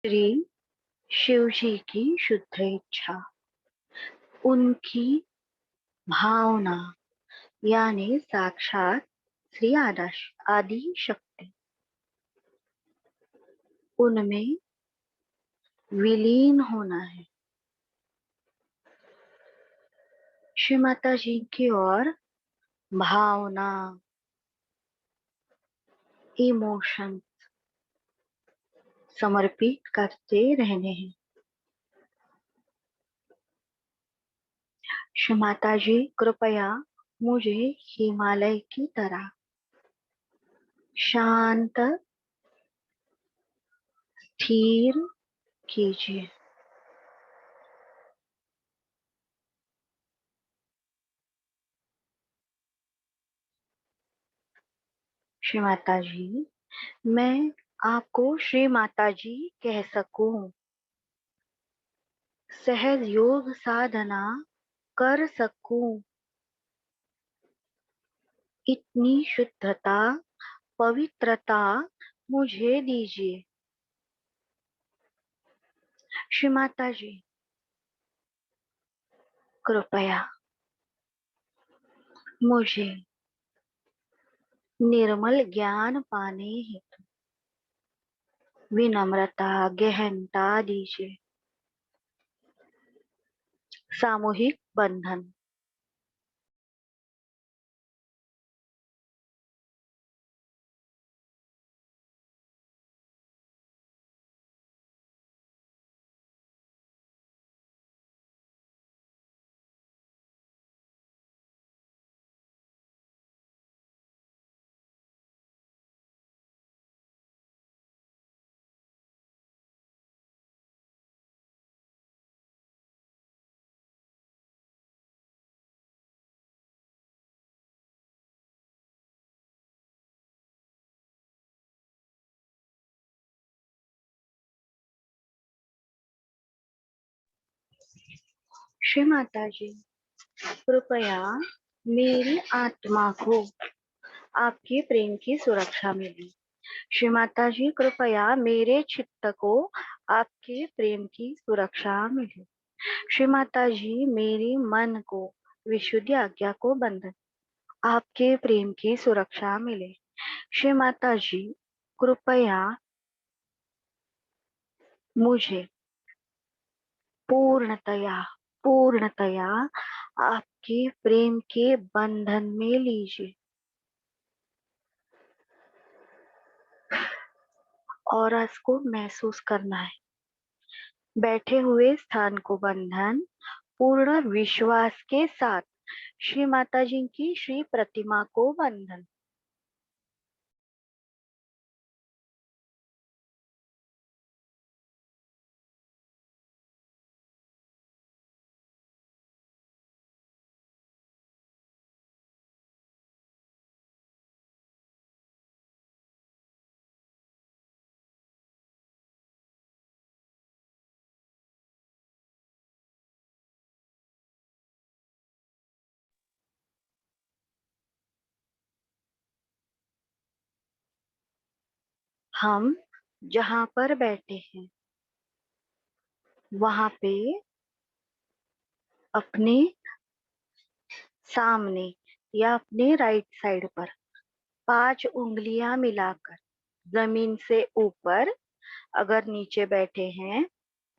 श्री शिव जी की शुद्ध इच्छा, उनकी भावना यानी साक्षात श्री आदि शक्ति उनमें विलीन होना है। श्री माता जी की ओर भावना, इमोशन समर्पित करते रहने हैं। श्री माता जी कृपया मुझे हिमालय की तरह शांत स्थिर कीजिए। श्री माता जी, मैं आपको श्री माता जी कह सकूं, सहज योग साधना कर सकूं, इतनी शुद्धता पवित्रता मुझे दीजिए। श्री माता जी कृपया मुझे निर्मल ज्ञान पाने हेतु विनम्रता गहनता दीजिए। सामूहिक बंधन। श्री माता जी कृपया मेरी आत्मा को आपके प्रेम की सुरक्षा मिले। श्री माता जी कृपया मेरे चित्त को आपके प्रेम की सुरक्षा मिले। श्री माता जी मेरे मन को विशुद्ध आज्ञा को बंधन आपके प्रेम की सुरक्षा मिले। श्री माता जी कृपया मुझे पूर्णतया पूर्णतया आपके प्रेम के बंधन में लीजिए और इसको महसूस करना है। बैठे हुए स्थान को बंधन पूर्ण विश्वास के साथ श्री माता जी की श्री प्रतिमा को बंधन। हम जहाँ पर बैठे हैं वहां पे अपने सामने या अपने राइट साइड पर 5 उंगलियां मिलाकर जमीन से ऊपर, अगर नीचे बैठे हैं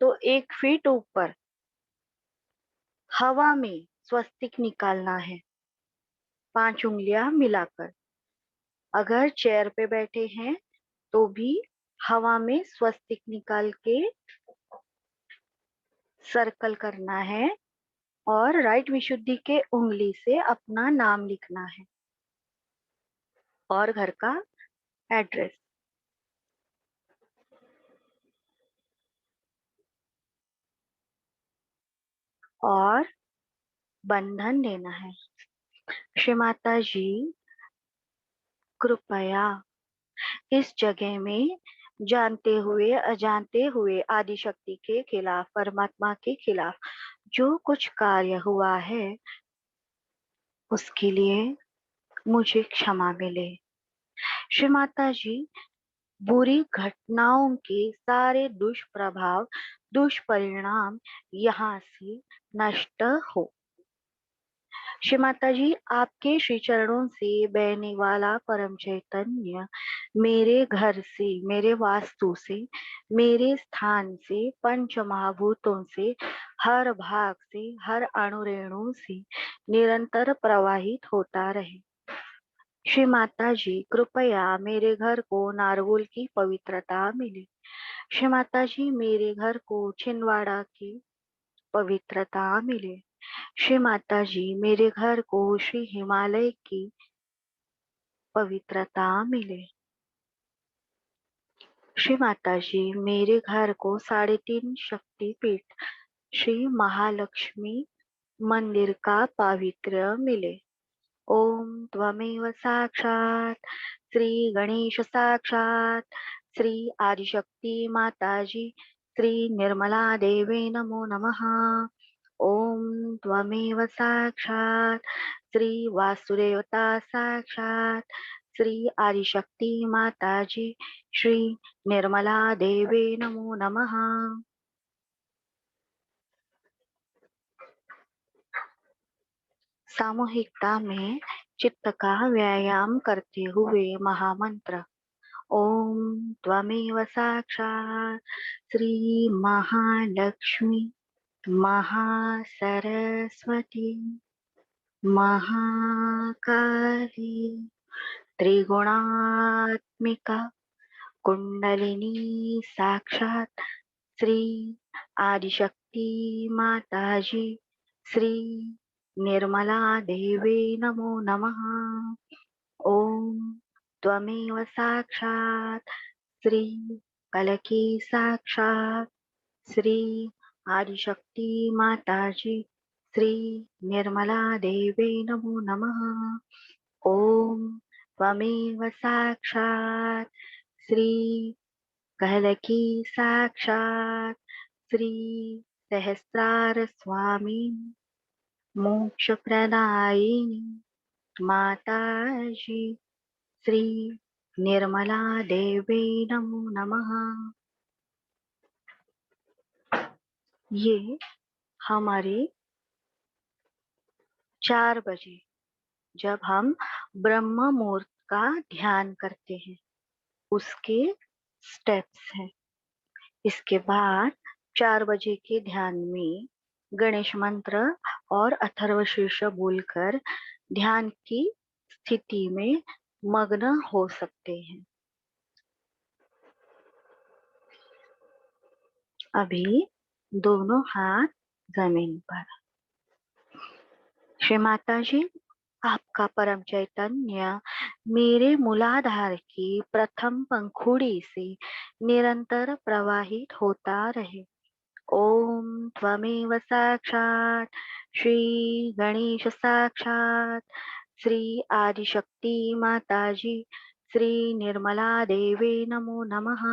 तो 1 फीट ऊपर हवा में स्वस्तिक निकालना है, 5 उंगलियां मिलाकर। अगर चेयर पे बैठे हैं तो भी हवा में स्वस्तिक निकाल के सर्कल करना है और राइट विशुद्धि के उंगली से अपना नाम लिखना है और घर का एड्रेस। और बंधन लेना है। श्री माता जी कृपया इस जगह में जानते हुए अजानते हुए आदि शक्ति के खिलाफ, परमात्मा के खिलाफ जो कुछ कार्य हुआ है उसके लिए मुझे क्षमा मिले। श्री माता जी बुरी घटनाओं के सारे दुष्प्रभाव, दुष्परिणाम यहाँ से नष्ट हो। श्री माता जी, आपके श्री चरणों से बहने वाला परम चैतन्य मेरे घर से, मेरे वास्तु से, मेरे स्थान से, पंच महाभूतों से, हर भाग से, हर अणु रेणु से निरंतर प्रवाहित होता रहे। श्री माता जी, कृपया मेरे घर को नारगोल की पवित्रता मिले। श्री माता जी, मेरे घर को छिंदवाड़ा की पवित्रता मिले। श्री माता जी, मेरे घर को श्री हिमालय की पवित्रता मिले। श्री माता जी, मेरे घर को 3.5 शक्तिपीठ श्री महालक्ष्मी मंदिर का पावित्र्य मिले। ओम त्वमेव साक्षात श्री गणेश साक्षात श्री आदिशक्ति माताजी श्री निर्मला देवे नमो नमः। ओम त्वमेव साक्षात श्री वासुदेवता साक्षात श्री आदिशक्ति माताजी श्री निर्मला देवे नमो नमः। सामूहिकता में चित्त का व्यायाम करते हुए महामंत्र ओम त्वमेव साक्षात श्री महालक्ष्मी महासरस्वती महाकाली त्रिगुणात्मिका कुंडलिनी साक्षात श्री आदिशक्ति माताजी श्री निर्मला देवे नमो नमः। ओम त्वमेव साक्षात श्री कलकी साक्षात श्री आदिशक्ति माताजी श्री निर्मला देवे नमो नमः। ओम त्वमेव साक्षात श्री कलकी साक्षात श्री सहस्रार स्वामी मोक्ष प्रदायिनी माताजी श्री निर्मला देवी नमो नमः। ये हमारे 4 बजे जब हम ब्रह्म मुहूर्त का ध्यान करते हैं उसके स्टेप्स हैं। इसके बाद 4 बजे के ध्यान में गणेश मंत्र और अथर्व शीर्ष बोलकर ध्यान की स्थिति में मग्न हो सकते हैं। अभी दोनों हाथ जमीन पर। श्री माता जी, आपका परम चैतन्य मेरे मूलाधार की प्रथम पंखुड़ी से निरंतर प्रवाहित होता रहे। ओम त्वमेव साक्षात श्री गणेश साक्षात श्री आदिशक्ति माताजी श्री निर्मला देवे नमो नमः।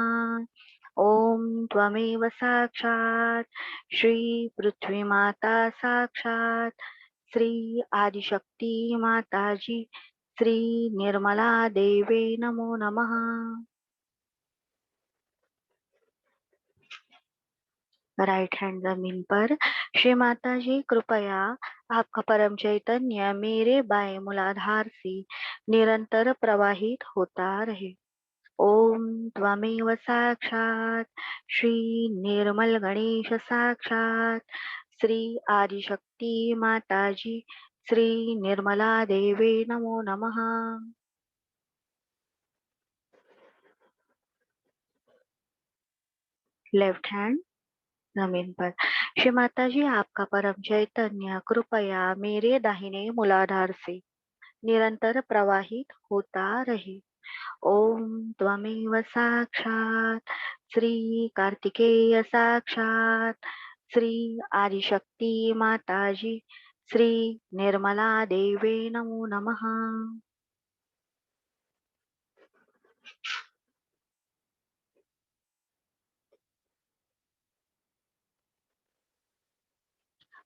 ओम त्वमेव साक्षात श्री पृथ्वी माता साक्षात श्री आदिशक्ति माताजी श्री निर्मला देवे नमो नमः। राइट हैंड जमीन पर। श्री माता जी, कृपया आपका परम चैतन्य मेरे बाएं मूलाधार से निरंतर प्रवाहित होता रहे। ओम त्वमेव साक्षात श्री निर्मल गणेश साक्षात श्री आदिशक्ति माताजी श्री निर्मला देवे नमो नमः। लेफ्ट हैंड जमीन पर। श्री माता जी, आपका परम चैतन्य कृपया मेरे दाहिने मूलाधार से निरंतर प्रवाहित होता रहे। ओम त्वमेव साक्षात श्री कार्तिकेय साक्षात श्री आदिशक्ति माताजी श्री निर्मला देवे नमो नमः।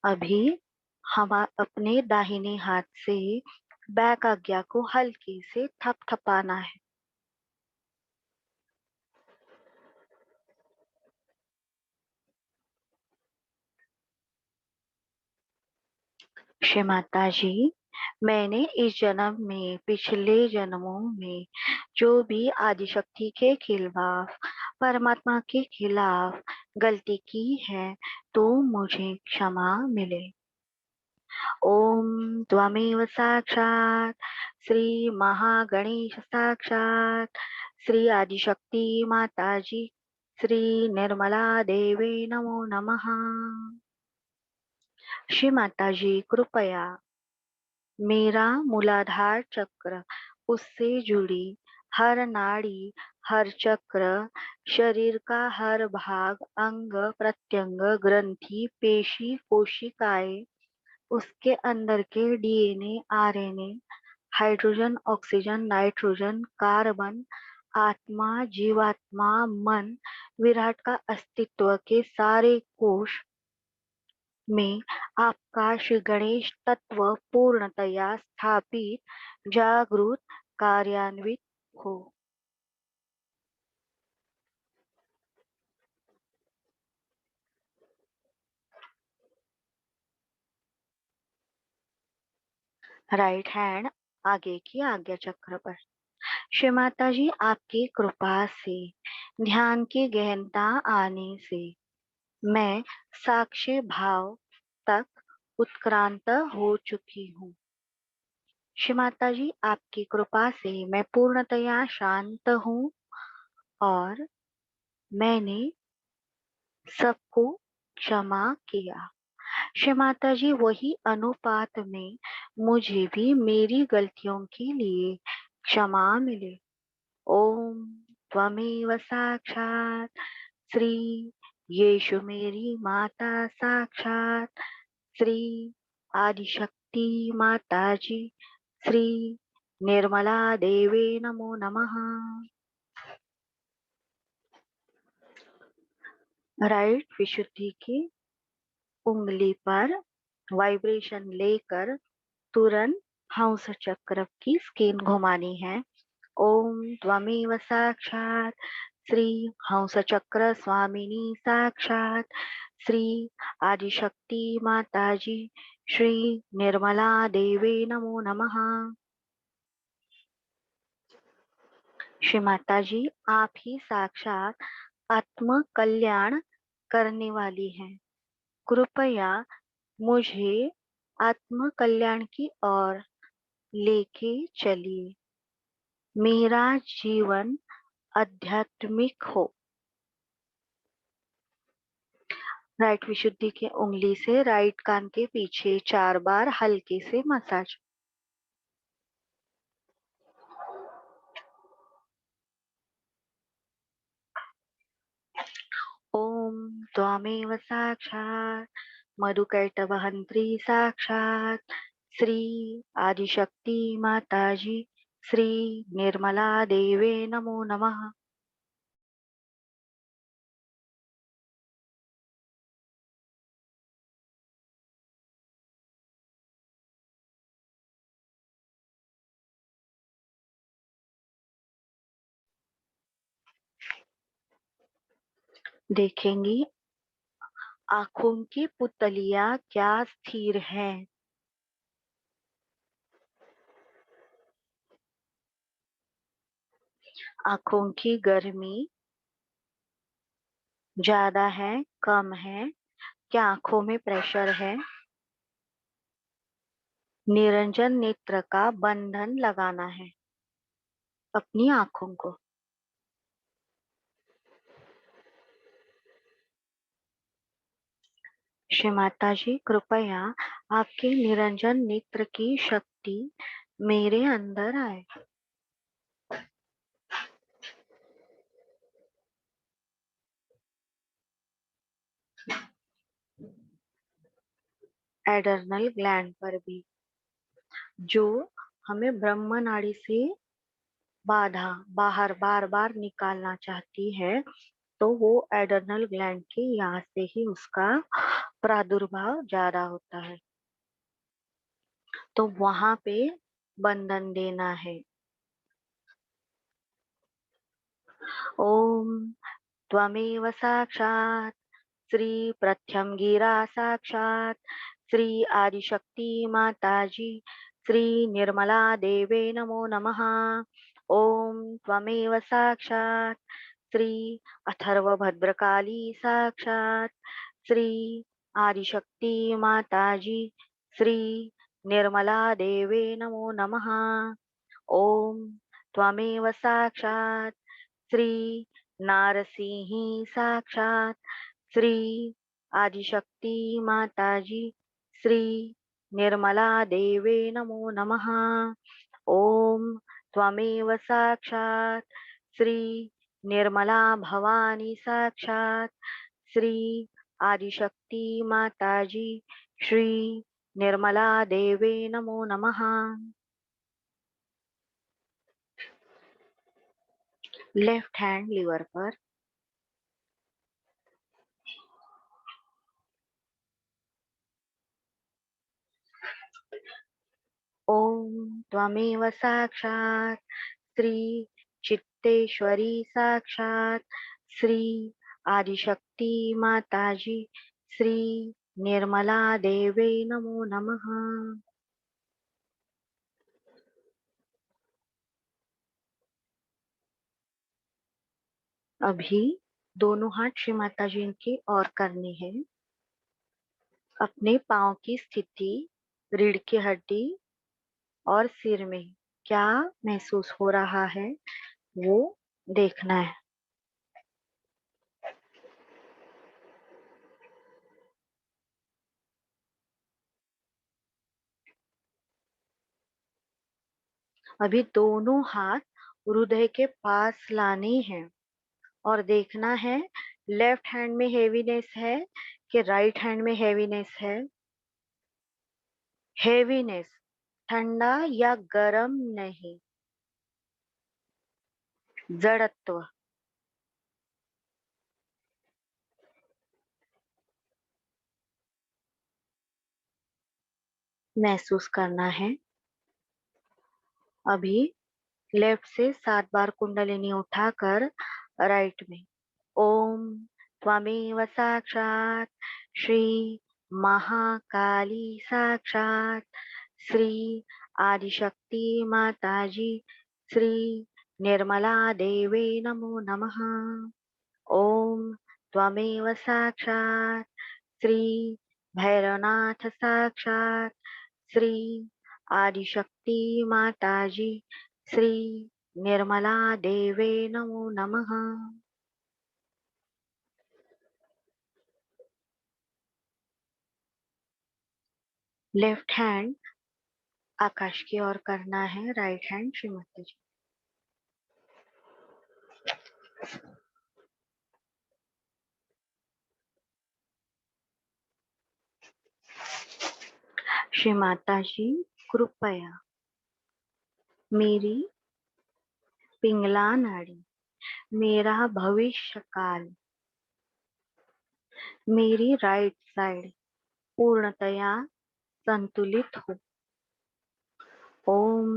अभी हम अपने दाहिने हाथ से बैक आज्ञा को हल्की से थपथपाना है। श्री माता जी, मैंने इस जन्म में पिछले जन्मों में जो भी आदिशक्ति के खिलाफ, परमात्मा के खिलाफ गलती की है, तो मुझे क्षमा मिले। ओम त्वमेव साक्षात श्री महागणेश साक्षात श्री आदिशक्ति माता जी श्री निर्मला देवे नमो नमः। श्री माता जी, कृपया मेरा मूलाधार चक्र, उससे जुड़ी हर नाड़ी, हर चक्र, शरीर का हर भाग, अंग प्रत्यंग, ग्रंथि, पेशी, कोशिकाएं, उसके अंदर के DNA, RNA, hydrogen, oxygen, nitrogen, carbon, आत्मा, जीवात्मा, मन, विराट का अस्तित्व के सारे कोश में आपका श्री गणेश तत्व पूर्णतया स्थापित, जागृत, कार्यान्वित हो। राइट हैंड आगे की आज्ञा चक्र पर। श्री माता जी, आपकी कृपा से, ध्यान की गहनता आने से मैं साक्षी भाव तक उत्क्रांत हो चुकी हूँ। श्री माता जी, आपकी कृपा से मैं पूर्णतया शांत हूँ और मैंने सबको क्षमा किया। श्री माता जी, वही अनुपात में मुझे भी मेरी गलतियों के लिए क्षमा मिले। ओम त्वमेव साक्षात श्री यीशु मेरी माता साक्षात श्री आदिशक्ति माता जी श्री निर्मला देवे नमो नमः। राइट विशुद्धि की उंगली पर वाइब्रेशन लेकर तुरंत हंस चक्र की स्किन घुमानी है। ओम त्वमेव साक्षात श्री हंस चक्र स्वामिनी साक्षात श्री आदिशक्ति माता जी श्री निर्मला देवे नमो नमः। श्री माता जी, आप ही साक्षात आत्म कल्याण करने वाली हैं। कृपया मुझे आत्म कल्याण की ओर लेके चलिए। मेरा जीवन आध्यात्मिक हो। राइट विशुद्धि की उंगली से राइट कान के पीछे 4 बार हल्के से मसाज। ओम त्वमेव साक्षात मधुकैटभहन्त्री साक्षात श्री आदिशक्ति माता जी श्री निर्मला देवे नमो नमः। देखेंगी आंखों की पुतलियां क्या स्थिर है। आंखों की गर्मी ज्यादा है, कम है, क्या आंखों में प्रेशर है। निरंजन नेत्र का बंधन लगाना है अपनी आंखों को। श्री माता जी, कृपया आपके निरंजन नेत्र की शक्ति मेरे अंदर आए। एडर्नल ग्लैंड पर भी, जो हमें ब्रह्म नाड़ी से बाधा बाहर बार बार निकालना चाहती है, तो वो एडर्नल ग्लैंड के यहाँ से ही उसका प्रादुर्भाव ज्यादा होता है, तो वहां पे बंधन देना है। ओम त्वमेव साक्षात श्री प्रथम गिरा साक्षात श्री आदिशक्ति माता जी, श्री निर्मला देवे नमो नमः। ओम त्वमेव साक्षात् श्री अथर्वभद्रकाली साक्षात् श्री आदिशक्ति माता जी, श्री निर्मला देवे नमो नमः। ओम त्वमेव साक्षात् श्री नारसिंही साक्षात् श्री आदिशक्ति माता जी, श्री निर्मला देवे नमो नमः। ओम त्वमेव साक्षात् श्री निर्मला भवानी साक्षात् श्री आदिशक्ति माता जी, श्री निर्मला देवे नमो नमः। लेफ्ट हैंड लीवर पर। ओम त्वमेव साक्षात् श्री चित्तेश्वरी साक्षात् श्री आदिशक्ति माता जी, श्री निर्मला देवे नमो नमः। अभी दोनों हाथ श्री माता जी की ओर करने हैं। अपने पांव की स्थिति, रीढ़ की हड्डी और सिर में क्या महसूस हो रहा है वो देखना है। अभी दोनों हाथ हृदय के पास लाने हैं और देखना है लेफ्ट हैंड में हेवीनेस है कि राइट हैंड में हेवीनेस है। हेवीनेस ठंडा या गर्म नहीं, जड़त्व महसूस करना है। अभी लेफ्ट से 7 बार कुंडलिनी उठाकर राइट में। ओम त्वमेव साक्षात् श्री महाकाली साक्षात् श्री आदिशक्ति माता जी, श्री निर्मला देवे नमो नमः। ओम त्वमेव साक्षात् श्री भैरवनाथ साक्षात् श्री आदिशक्ति माता जी, श्री निर्मला देवे नमो नमः। लेफ्ट हैंड आकाश की ओर करना है, राइट हैंड श्री माता जी। श्री माता जी कृपया मेरी पिंगला नाड़ी, मेरा भविष्य काल, मेरी राइट साइड पूर्णतया संतुलित हो। ओम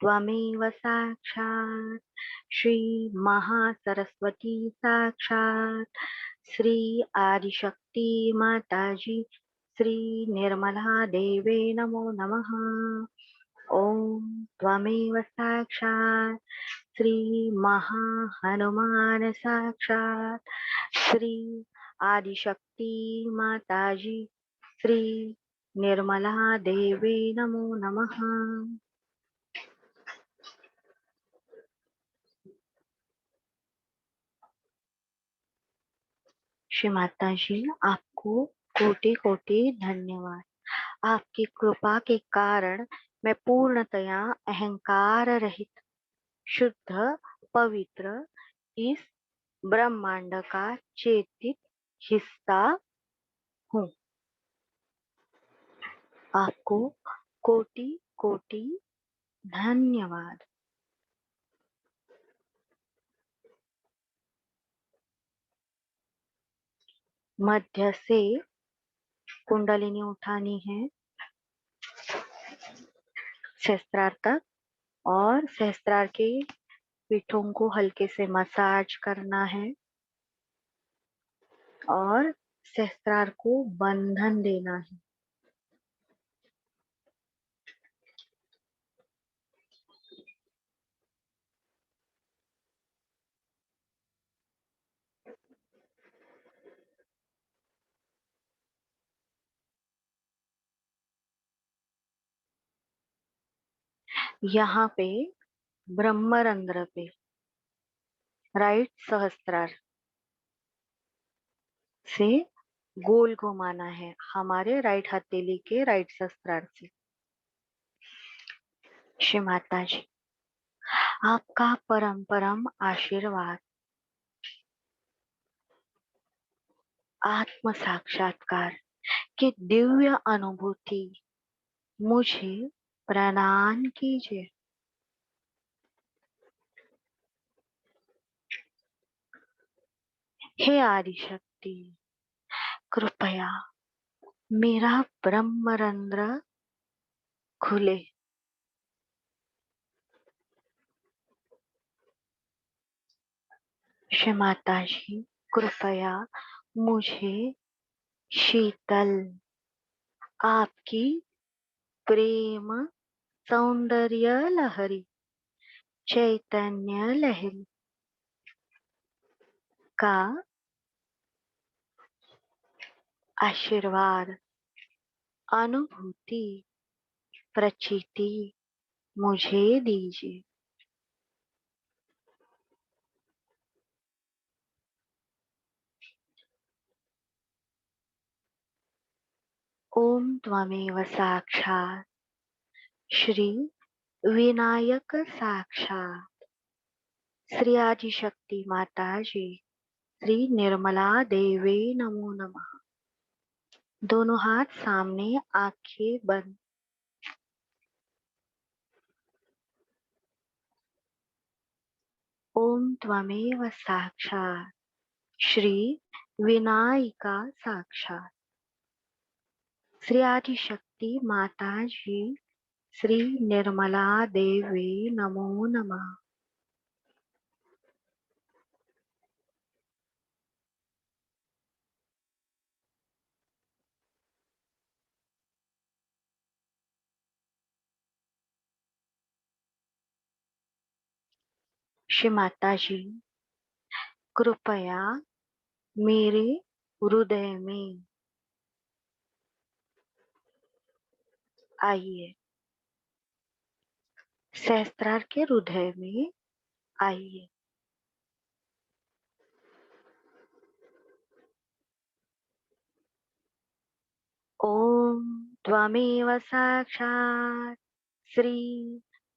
त्वमेव साक्षात् श्री महासरस्वती साक्षात् श्री आदिशक्ति माता जी, श्री निर्मला देवे नमो नमः। ओम त्वमेव साक्षात् श्री महाहनुमान साक्षात् श्री आदिशक्ति माता जी, श्री निर्मला देवे नमो नमः। श्री माता जी आपको कोटि कोटि धन्यवाद। आपकी कृपा के कारण मैं पूर्णतया अहंकार रहित, शुद्ध, पवित्र इस ब्रह्मांड का चेतित हिस्सा हूँ। आपको कोटि कोटि धन्यवाद। मध्य से कुंडलिनी उठानी है सहस्त्रार तक और सहस्त्रार के पीठों को हल्के से मसाज करना है और सहस्त्रार को बंधन देना है। यहाँ पे ब्रह्मरंध्र पे राइट सहस्त्रार से गोल घुमाना है, हमारे राइट हथेली के राइट सहस्त्रार से। श्री माता जी, आपका परम परम आशीर्वाद, आत्म साक्षात्कार की दिव्य अनुभूति मुझे प्रदान कीजिए। हे आदि शक्ति, कृपया मेरा ब्रह्मरंध्र खुले। श्री माता जी, कृपया मुझे शीतल आपकी प्रेम सौंदर्य लहरी, चैतन्य लहरी का आशीर्वाद, अनुभूति, प्रचिति मुझे दीजिए। ओम त्वमेव साक्षात् श्री विनायक साक्षात् श्री आदिशक्ति माता जी, श्री निर्मला देवी नमो नमः। दोनों हाथ सामने, आंखें बंद। ओम त्वमेव साक्षात् श्री विनायिका साक्षात् श्री आदिशक्ति माता जी, श्री निर्मला देवी नमो नमः। श्री माता जी, कृपया मेरे हृदय में आइए, सहस्त्रार के हृदय में आइए। ओम त्वमेव साक्षात् श्री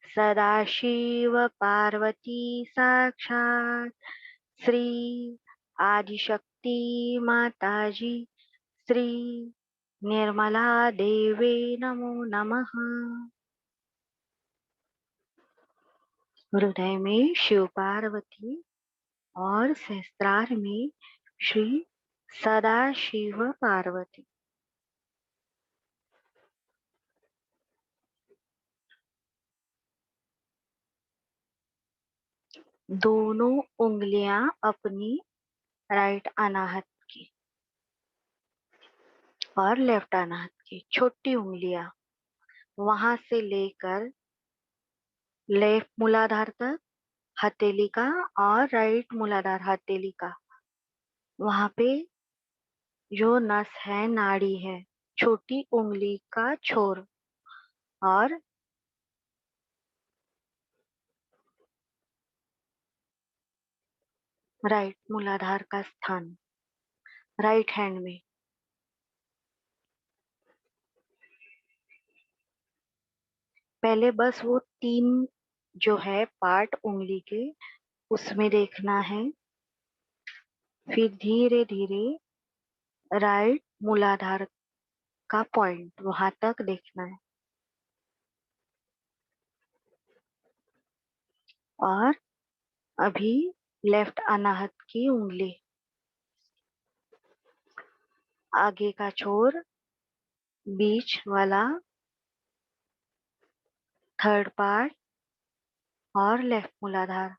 सदाशिव पार्वती साक्षात् श्री आदिशक्ति माता जी, श्री निर्मला देवी नमो नमः। हृदय में शिव पार्वती और सहस्त्रार में श्री सदाशिव पार्वती। दोनों उंगलियां अपनी राइट अनाहत की और लेफ्ट अनाहत की, छोटी उंगलियां वहां से लेकर लेफ्ट मूलाधार तक हथेली का और राइट मूलाधार हथेली का, वहां पे जो नस है, नाड़ी है, छोटी उंगली का छोर और राइट मूलाधार का स्थान राइट हैंड में। पहले बस वो तीन जो है पार्ट उंगली के, उसमें देखना है, फिर धीरे धीरे राइट मूलाधार का पॉइंट वहां तक देखना है और अभी लेफ्ट अनाहत की उंगली, आगे का छोर, बीच वाला थर्ड पार्ट और लेफ्ट मूलाधार।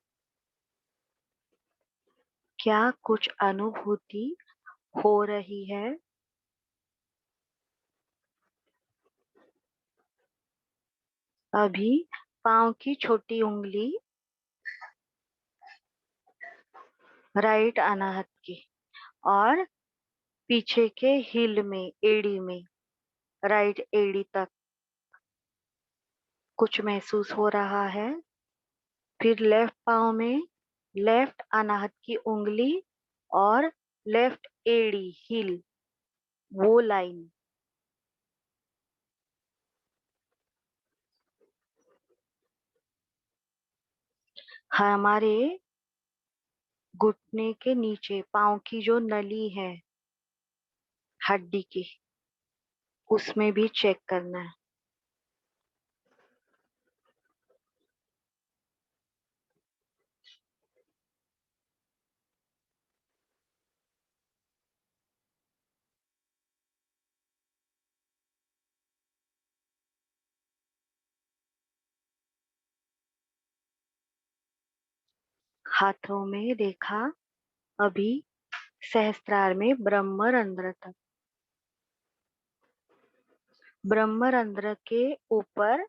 क्या कुछ अनुभूति हो रही है? अभी पांव की छोटी उंगली राइट अनाहत की और पीछे के हिल में, एड़ी में, राइट एड़ी तक कुछ महसूस हो रहा है। फिर लेफ्ट पाँव में लेफ्ट अनाहत की उंगली और लेफ्ट एड़ी हील, वो लाइन। हमारे घुटने के नीचे पाँव की जो नली है हड्डी की, उसमें भी चेक करना है। हाथों में देखा अभी सहस्त्रार में ब्रह्मरंध्र तक। ब्रह्मरंध्र के ऊपर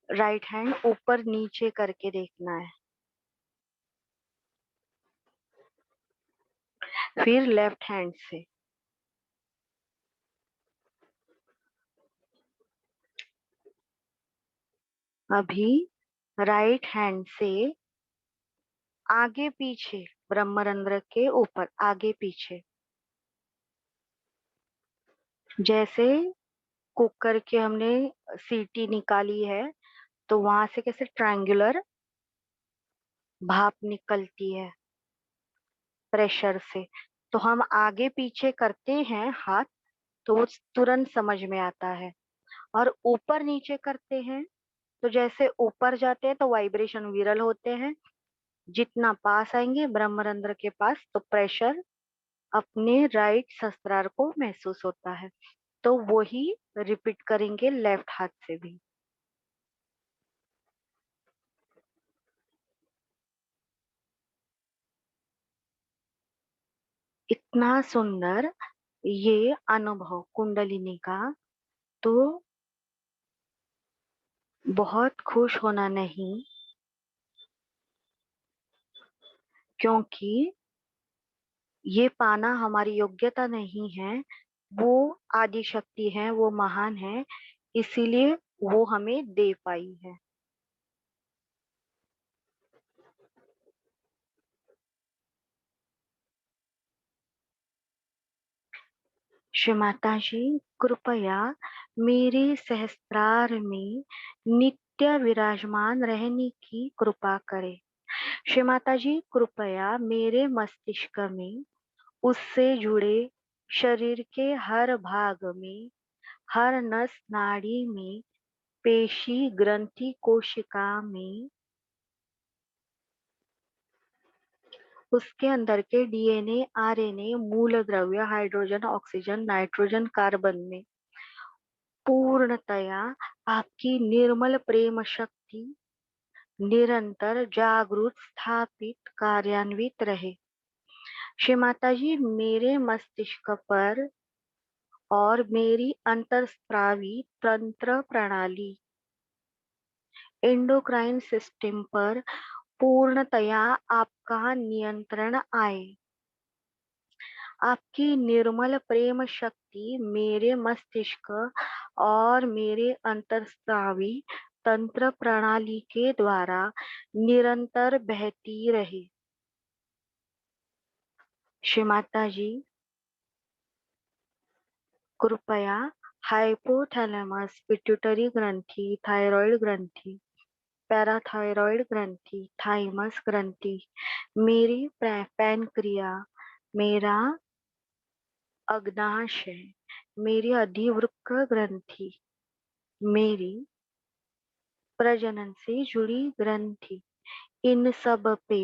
राइट हैंड ऊपर नीचे करके देखना है। फिर लेफ्ट हैंड से अभी राइट हैंड से आगे पीछे, ब्रह्मरंध्र के ऊपर आगे पीछे, जैसे कुकर के हमने सीटी निकाली है तो वहां से कैसे ट्रायंगुलर भाप निकलती है प्रेशर से, तो हम आगे पीछे करते हैं हाथ तो वो तुरंत समझ में आता है। और ऊपर नीचे करते हैं तो जैसे ऊपर जाते हैं तो वाइब्रेशन विरल होते हैं, जितना पास आएंगे ब्रह्मरंध्र के पास तो प्रेशर अपने राइट सहस्त्रार को महसूस होता है। तो वही रिपीट करेंगे लेफ्ट हाथ से भी। इतना सुंदर ये अनुभव कुंडलिनी का, तो बहुत खुश होना नहीं, क्योंकि ये पाना हमारी योग्यता नहीं है, वो आदि शक्ति है, वो महान है, इसीलिए वो हमें दे पाई है। श्री माता जी, कृपया मेरे सहस्त्रार में नित्य विराजमान रहने की कृपा करें। श्री माता जी, कृपया मेरे मस्तिष्क में, उससे जुड़े शरीर के हर भाग में, हर नस नाड़ी में, पेशी ग्रंथि कोशिका में, उसके अंदर के डीएनए आरएनए मूल द्रव्य हाइड्रोजन ऑक्सीजन नाइट्रोजन कार्बन में पूर्णतया आपकी निर्मल प्रेम शक्ति निरंतर जागृत स्थापित कार्यान्वित रहे। श्री माता जी, मेरे मस्तिष्क पर और मेरी अंतर्स्रावी तंत्र प्रणाली एंडोक्राइन सिस्टम पर पूर्णतया आपका नियंत्रण आए। आपकी निर्मल प्रेम शक्ति मेरे मस्तिष्क और मेरे अंतर्स्रावी तंत्र प्रणाली के द्वारा निरंतर बहती रहे। श्री माता जी, कृपया हाइपोथैलेमस पिट्यूटरी ग्रंथि, थायराइड ग्रंथि, पैराथायरॉइड ग्रंथि, थाइमस ग्रंथि, मेरी पैनक्रिया, मेरा अग्नाशय, मेरी अधिवृक्क ग्रंथि, मेरी प्रजनन से जुड़ी ग्रंथि, इन सब पे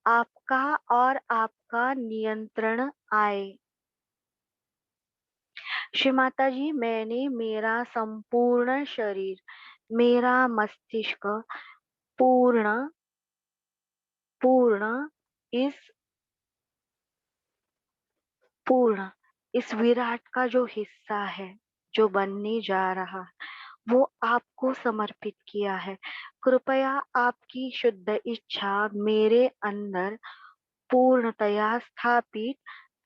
आपका और आपका नियंत्रण आए। श्री माता जी, मैंने मेरा संपूर्ण शरीर, मेरा मस्तिष्क पूर्ण पूर्ण इस पूर्ण इस विराट का जो हिस्सा है, जो बनने जा रहा, वो आपको समर्पित किया है। कृपया आपकी शुद्ध इच्छा मेरे अंदर पूर्णतया स्थापित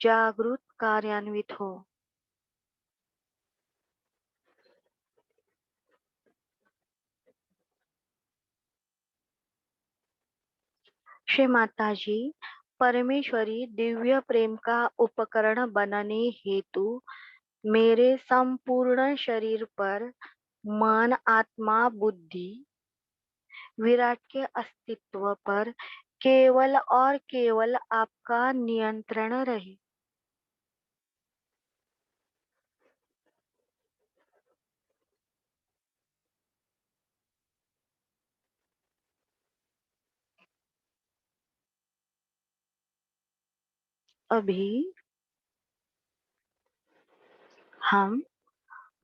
जागृत कार्यान्वित हो। श्री माता जी, परमेश्वरी दिव्य प्रेम का उपकरण बनने हेतु मेरे संपूर्ण शरीर पर मन, आत्मा, बुद्धि, विराट के अस्तित्व पर केवल और केवल आपका नियंत्रण रहे। अभी हम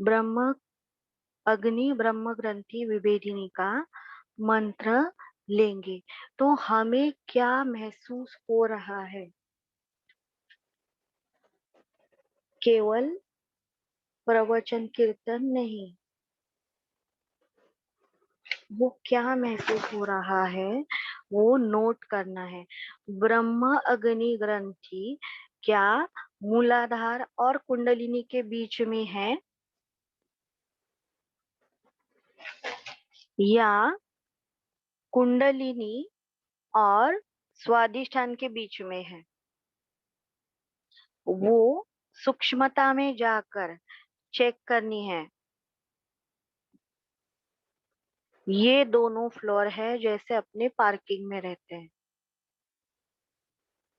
ब्रह्म अग्नि ब्रह्म ग्रंथि विभेदिनी का मंत्र लेंगे। तो हमें क्या महसूस हो रहा है? केवल प्रवचन कीर्तन नहीं, वो क्या महसूस हो रहा है वो नोट करना है। ब्रह्म अग्नि ग्रंथि क्या मूलाधार और कुंडलिनी के बीच में है, या कुंडलिनी और स्वादिष्ठान के बीच में है? वो सूक्ष्मता में जाकर चेक करनी है। ये दोनों फ्लोर है जैसे अपने पार्किंग में रहते हैं,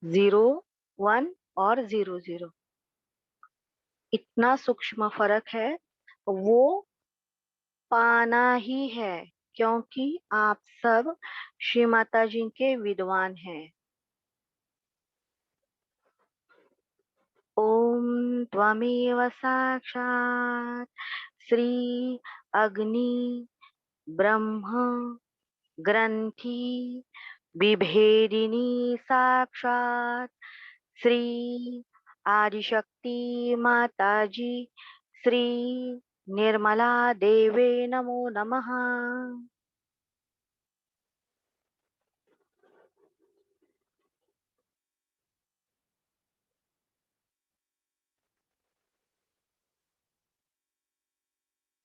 0, 1 और 0, 0। इतना सूक्ष्म फर्क है, वो पाना ही है, क्योंकि आप सब श्री माता जी के विद्वान हैं। ओम त्वमेव साक्षात् श्री अग्नि ब्रह्म ग्रंथि विभेदिनी साक्षात् श्री आदिशक्ति माता जी श्री निर्मला देवे नमो नमः।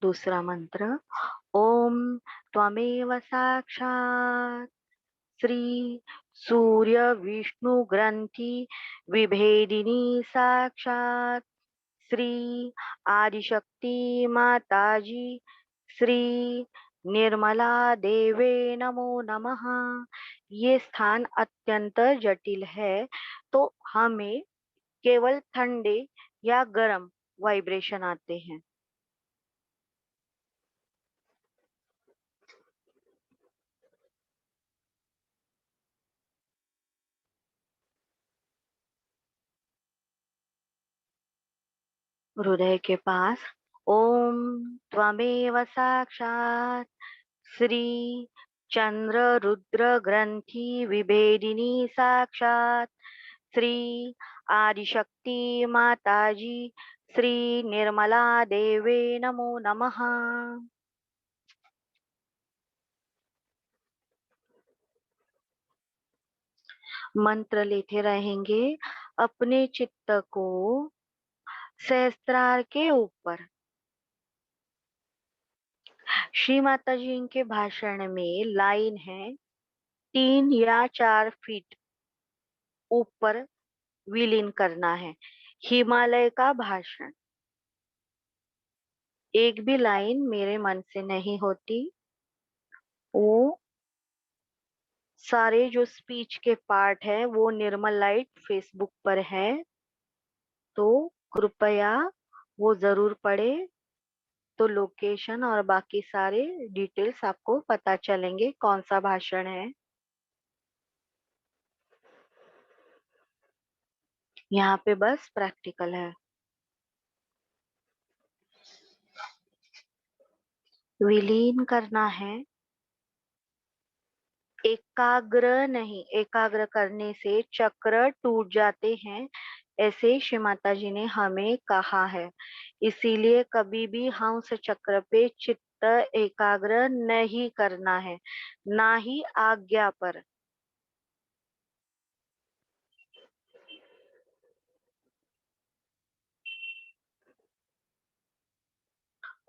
दूसरा मंत्र, ओम त्वमेव साक्षात् श्री सूर्य विष्णु ग्रंथि विभेदिनी साक्षात् श्री आदिशक्ति माता जी श्री निर्मला देवे नमो नमः। ये स्थान अत्यंत जटिल है, तो हमें केवल ठंडे या गर्म वाइब्रेशन आते हैं। हृदय के पास, ओम त्वमेव साक्षात् श्री चंद्र रुद्र ग्रंथि विभेदिनी साक्षात् श्री आदिशक्ति माता जी श्री निर्मला देवे नमो नमः। मंत्र लेते रहेंगे अपने चित्त को सहस्त्रार के ऊपर। श्री माता जी के भाषण में लाइन है, 3 या 4 फीट ऊपर विलीन करना है। हिमालय का भाषण, एक भी लाइन मेरे मन से नहीं होती। वो सारे जो स्पीच के पार्ट है वो निर्मल लाइट फेसबुक पर है, तो कृपया वो जरूर पढ़े, तो लोकेशन और बाकी सारे डिटेल्स आपको पता चलेंगे कौन सा भाषण है। यहाँ पे बस प्रैक्टिकल है। विलीन करना है, एकाग्र नहीं। एकाग्र करने से चक्र टूट जाते हैं, ऐसे श्री माता जी ने हमें कहा है। इसीलिए कभी भी हंस चक्र पे चित्त एकाग्र नहीं करना है, ना ही आज्ञा पर।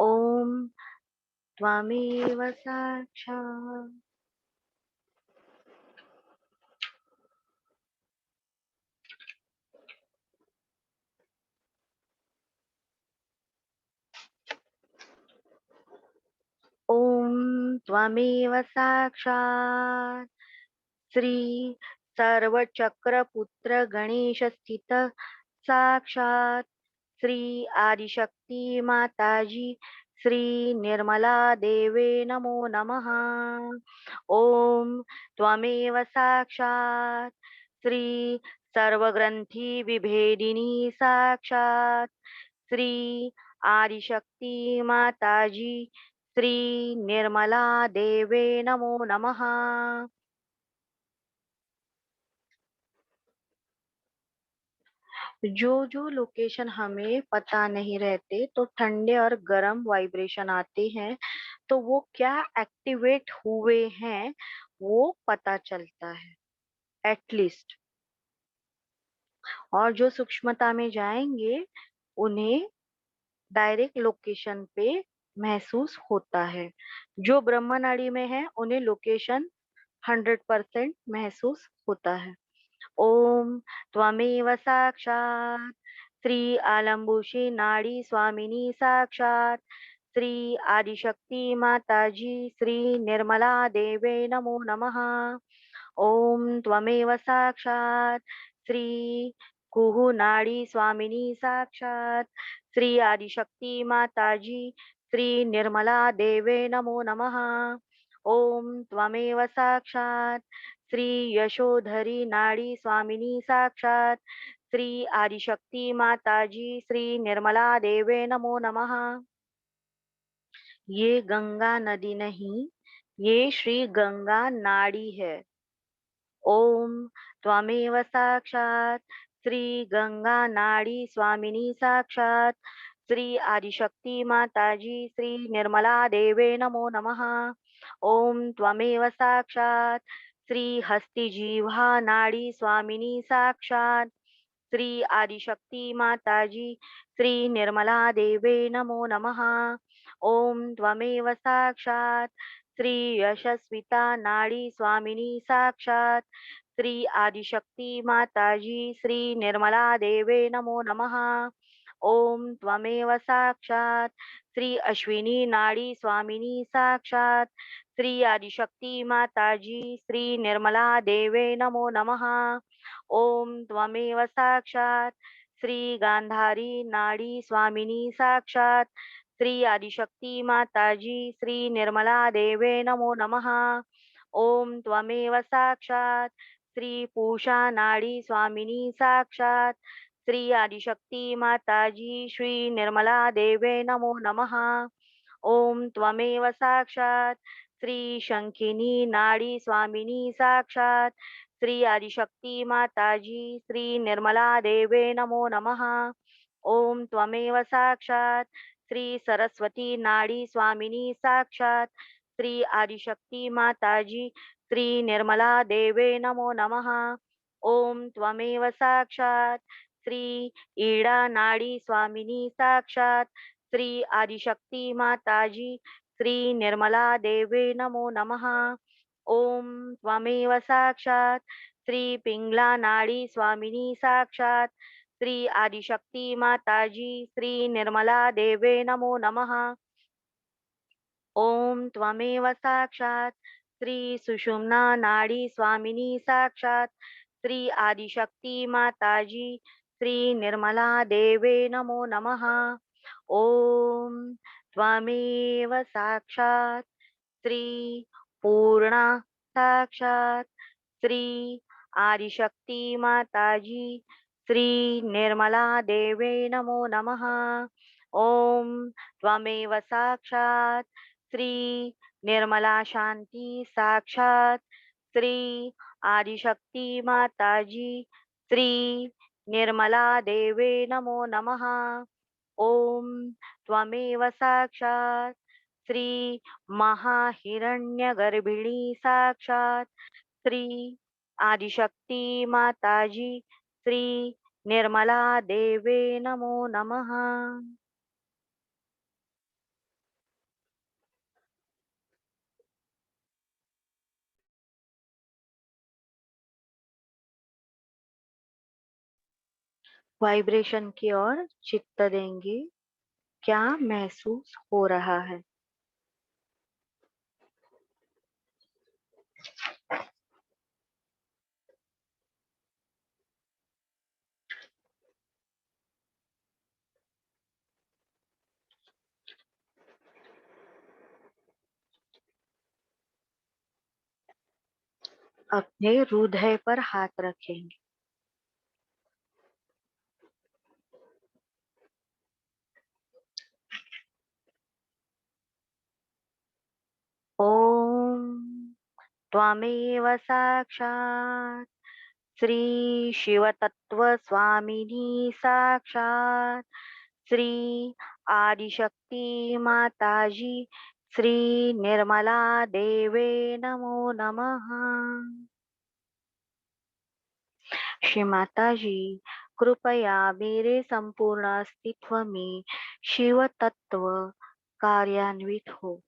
ओम त्वमेव साक्षात् त्वमेव साक्षात् श्री सर्वचक्रपुत्र गणेश स्थित साक्षात् श्री आदिशक्ति माताजी श्री निर्मला देवे नमो नमः। ओम त्वमेव साक्षात् श्री सर्वग्रंथि विभेदिनी साक्षात् श्री आदिशक्ति माताजी श्री निर्मला देवे नमो नमः। जो जो लोकेशन हमें पता नहीं रहते तो ठंडे और गर्म वाइब्रेशन आते हैं, तो वो क्या एक्टिवेट हुए हैं वो पता चलता है एटलीस्ट। और जो सूक्ष्मता में जाएंगे उन्हें डायरेक्ट लोकेशन पे महसूस होता है। जो ब्रह्म नाड़ी में है उन्हें लोकेशन 100% महसूस होता है। ओम त्वमेव साक्षात् श्री आलम्बुषी नाड़ी स्वामिनी साक्षात् श्री आदिशक्ति माताजी श्री निर्मला देवे नमो नमः। ओम त्वमेव साक्षात् श्री कुहु नाड़ी स्वामिनी साक्षात् श्री आदिशक्ति माताजी श्री निर्मला देवे नमो नमः। ओम त्वमेव साक्षात् श्री यशोधरी नाड़ी स्वामिनी साक्षात् श्री आदिशक्ति माताजी श्री निर्मला देवे नमो नमः। ये गंगा नदी नहीं, ये श्री गंगा नाड़ी है। ओम त्वमेव साक्षात् श्री गंगा नाड़ी स्वामिनी साक्षात् श्री आदिशक्ति माताजी श्री निर्मला देवे नमो नमः। ओम त्वमेव साक्षात् श्री हस्ति जीवा नाड़ी स्वामिनी साक्षात् श्री आदिशक्ति माताजी श्री निर्मला देवे नमो नमः। ओम त्वमेव साक्षात् श्री यशस्विता नाड़ी स्वामिनी साक्षात् श्री आदिशक्ति माताजी श्री निर्मला देवे नमो नमः। ओम त्वमेव साक्षात् श्री अश्विनी नाड़ी स्वामिनी साक्षात् श्री आदिशक्ति माताजी श्री निर्मला देवे नमो नमः। ओम त्वमेव साक्षात् श्री गांधारी नाड़ी स्वामिनी साक्षात् श्री आदिशक्ति माताजी श्री निर्मला देवे नमो नमः। ओम त्वमेव साक्षात् श्री पूषा नाड़ी स्वामिनी साक्षात् श्री आदिशक्ति माताजी श्री निर्मला देवे नमो नमः। ओम त्वमेव साक्षात् श्री शंखिनी नाड़ी स्वामिनी साक्षात् श्री आदिशक्ति माताजी श्री निर्मला देवे नमो नमः। ओम त्वमेव साक्षात् श्री सरस्वती नाड़ी स्वामिनी साक्षात् श्री आदिशक्ति माताजी श्री निर्मला देवे नमो नमः। ओम त्वमेव साक्षात् श्री ईड़ा नाड़ी स्वामिनी साक्षात् श्री आदिशक्ति माताजी श्री निर्मला देवे नमो नमः। ओम त्वमेव साक्षात् श्री पिंगला नाड़ी स्वामिनी साक्षात् श्री आदिशक्ति माताजी श्री निर्मला देवे नमो नमः। ओम त्वमेव साक्षात् श्री सुषुम्ना नाड़ी स्वामिनी साक्षात् श्री आदिशक्ति माताजी श्री निर्मला देवे नमो नमः। ओम त्वमेव साक्षात् श्री पूर्णा साक्षात् श्री आदिशक्ति माताजी श्री निर्मला देवे नमो नमः। ओम त्वमेव साक्षात् श्री निर्मला शांति साक्षात् श्री आदिशक्ति माताजी श्री निर्मला देवे नमो नमः। ओम त्वमेव साक्षात् श्री महाहिरण्यगर्भिणी साक्षात् श्री आदिशक्ति माताजी श्री निर्मला देवे नमो नमः। वाइब्रेशन की ओर चित्त देंगे। क्या महसूस हो रहा है? अपने हृदय पर हाथ रखेंगे। ओम त्वमेव साक्षात् श्री शिव तत्व स्वामिनी साक्षात श्री आदिशक्ति माताजी श्री निर्मला देवे नमो नमः। श्री माता जी कृपया मेरे संपूर्ण अस्तित्व में शिव तत्व कार्यान्वित हो।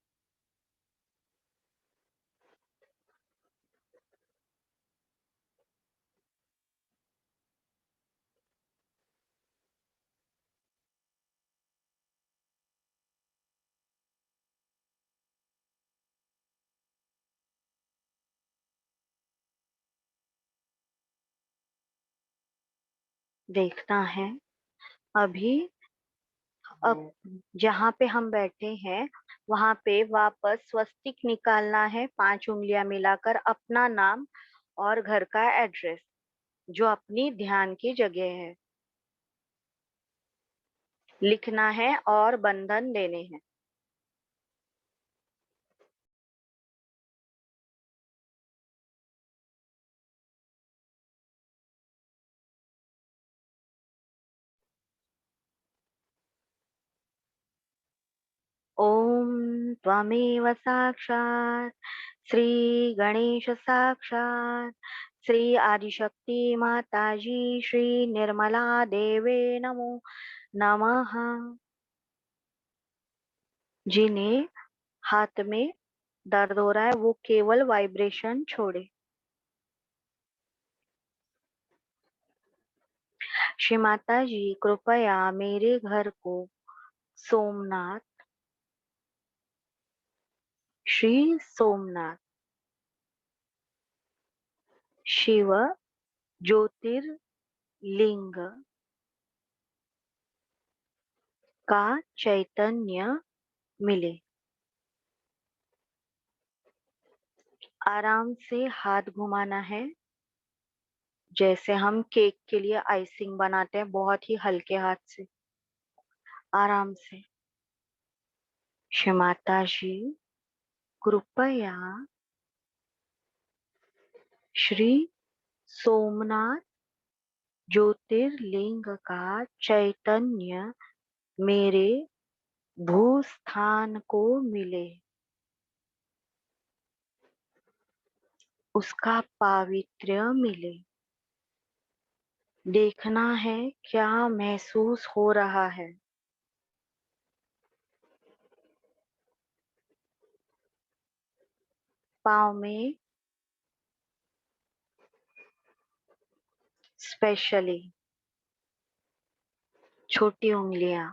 देखना है अभी अब जहाँ पे हम बैठे हैं वहां पे वापस स्वस्तिक निकालना है, 5 उंगलियां मिलाकर अपना नाम और घर का एड्रेस जो अपनी ध्यान की जगह है लिखना है और बंधन देने हैं। ओम त्वमेव साक्षात् श्री गणेश साक्षात् श्री आदिशक्ति माताजी श्री निर्मला देवे नमो नमः। जिन्हें हाथ में दर्द हो रहा है वो केवल वाइब्रेशन छोड़े। श्री माता जी कृपया मेरे घर को सोमनाथ, श्री सोमनाथ शिव ज्योतिर्लिंग का चैतन्य मिले। आराम से हाथ घुमाना है जैसे हम केक के लिए आइसिंग बनाते हैं, बहुत ही हल्के हाथ से आराम से। श्री माता जी कृपया श्री सोमनाथ ज्योतिर्लिंग का चैतन्य मेरे भूस्थान को मिले, उसका पावित्र्य मिले। देखना है क्या महसूस हो रहा है। पाँव में स्पेशली छोटी उंगलियां,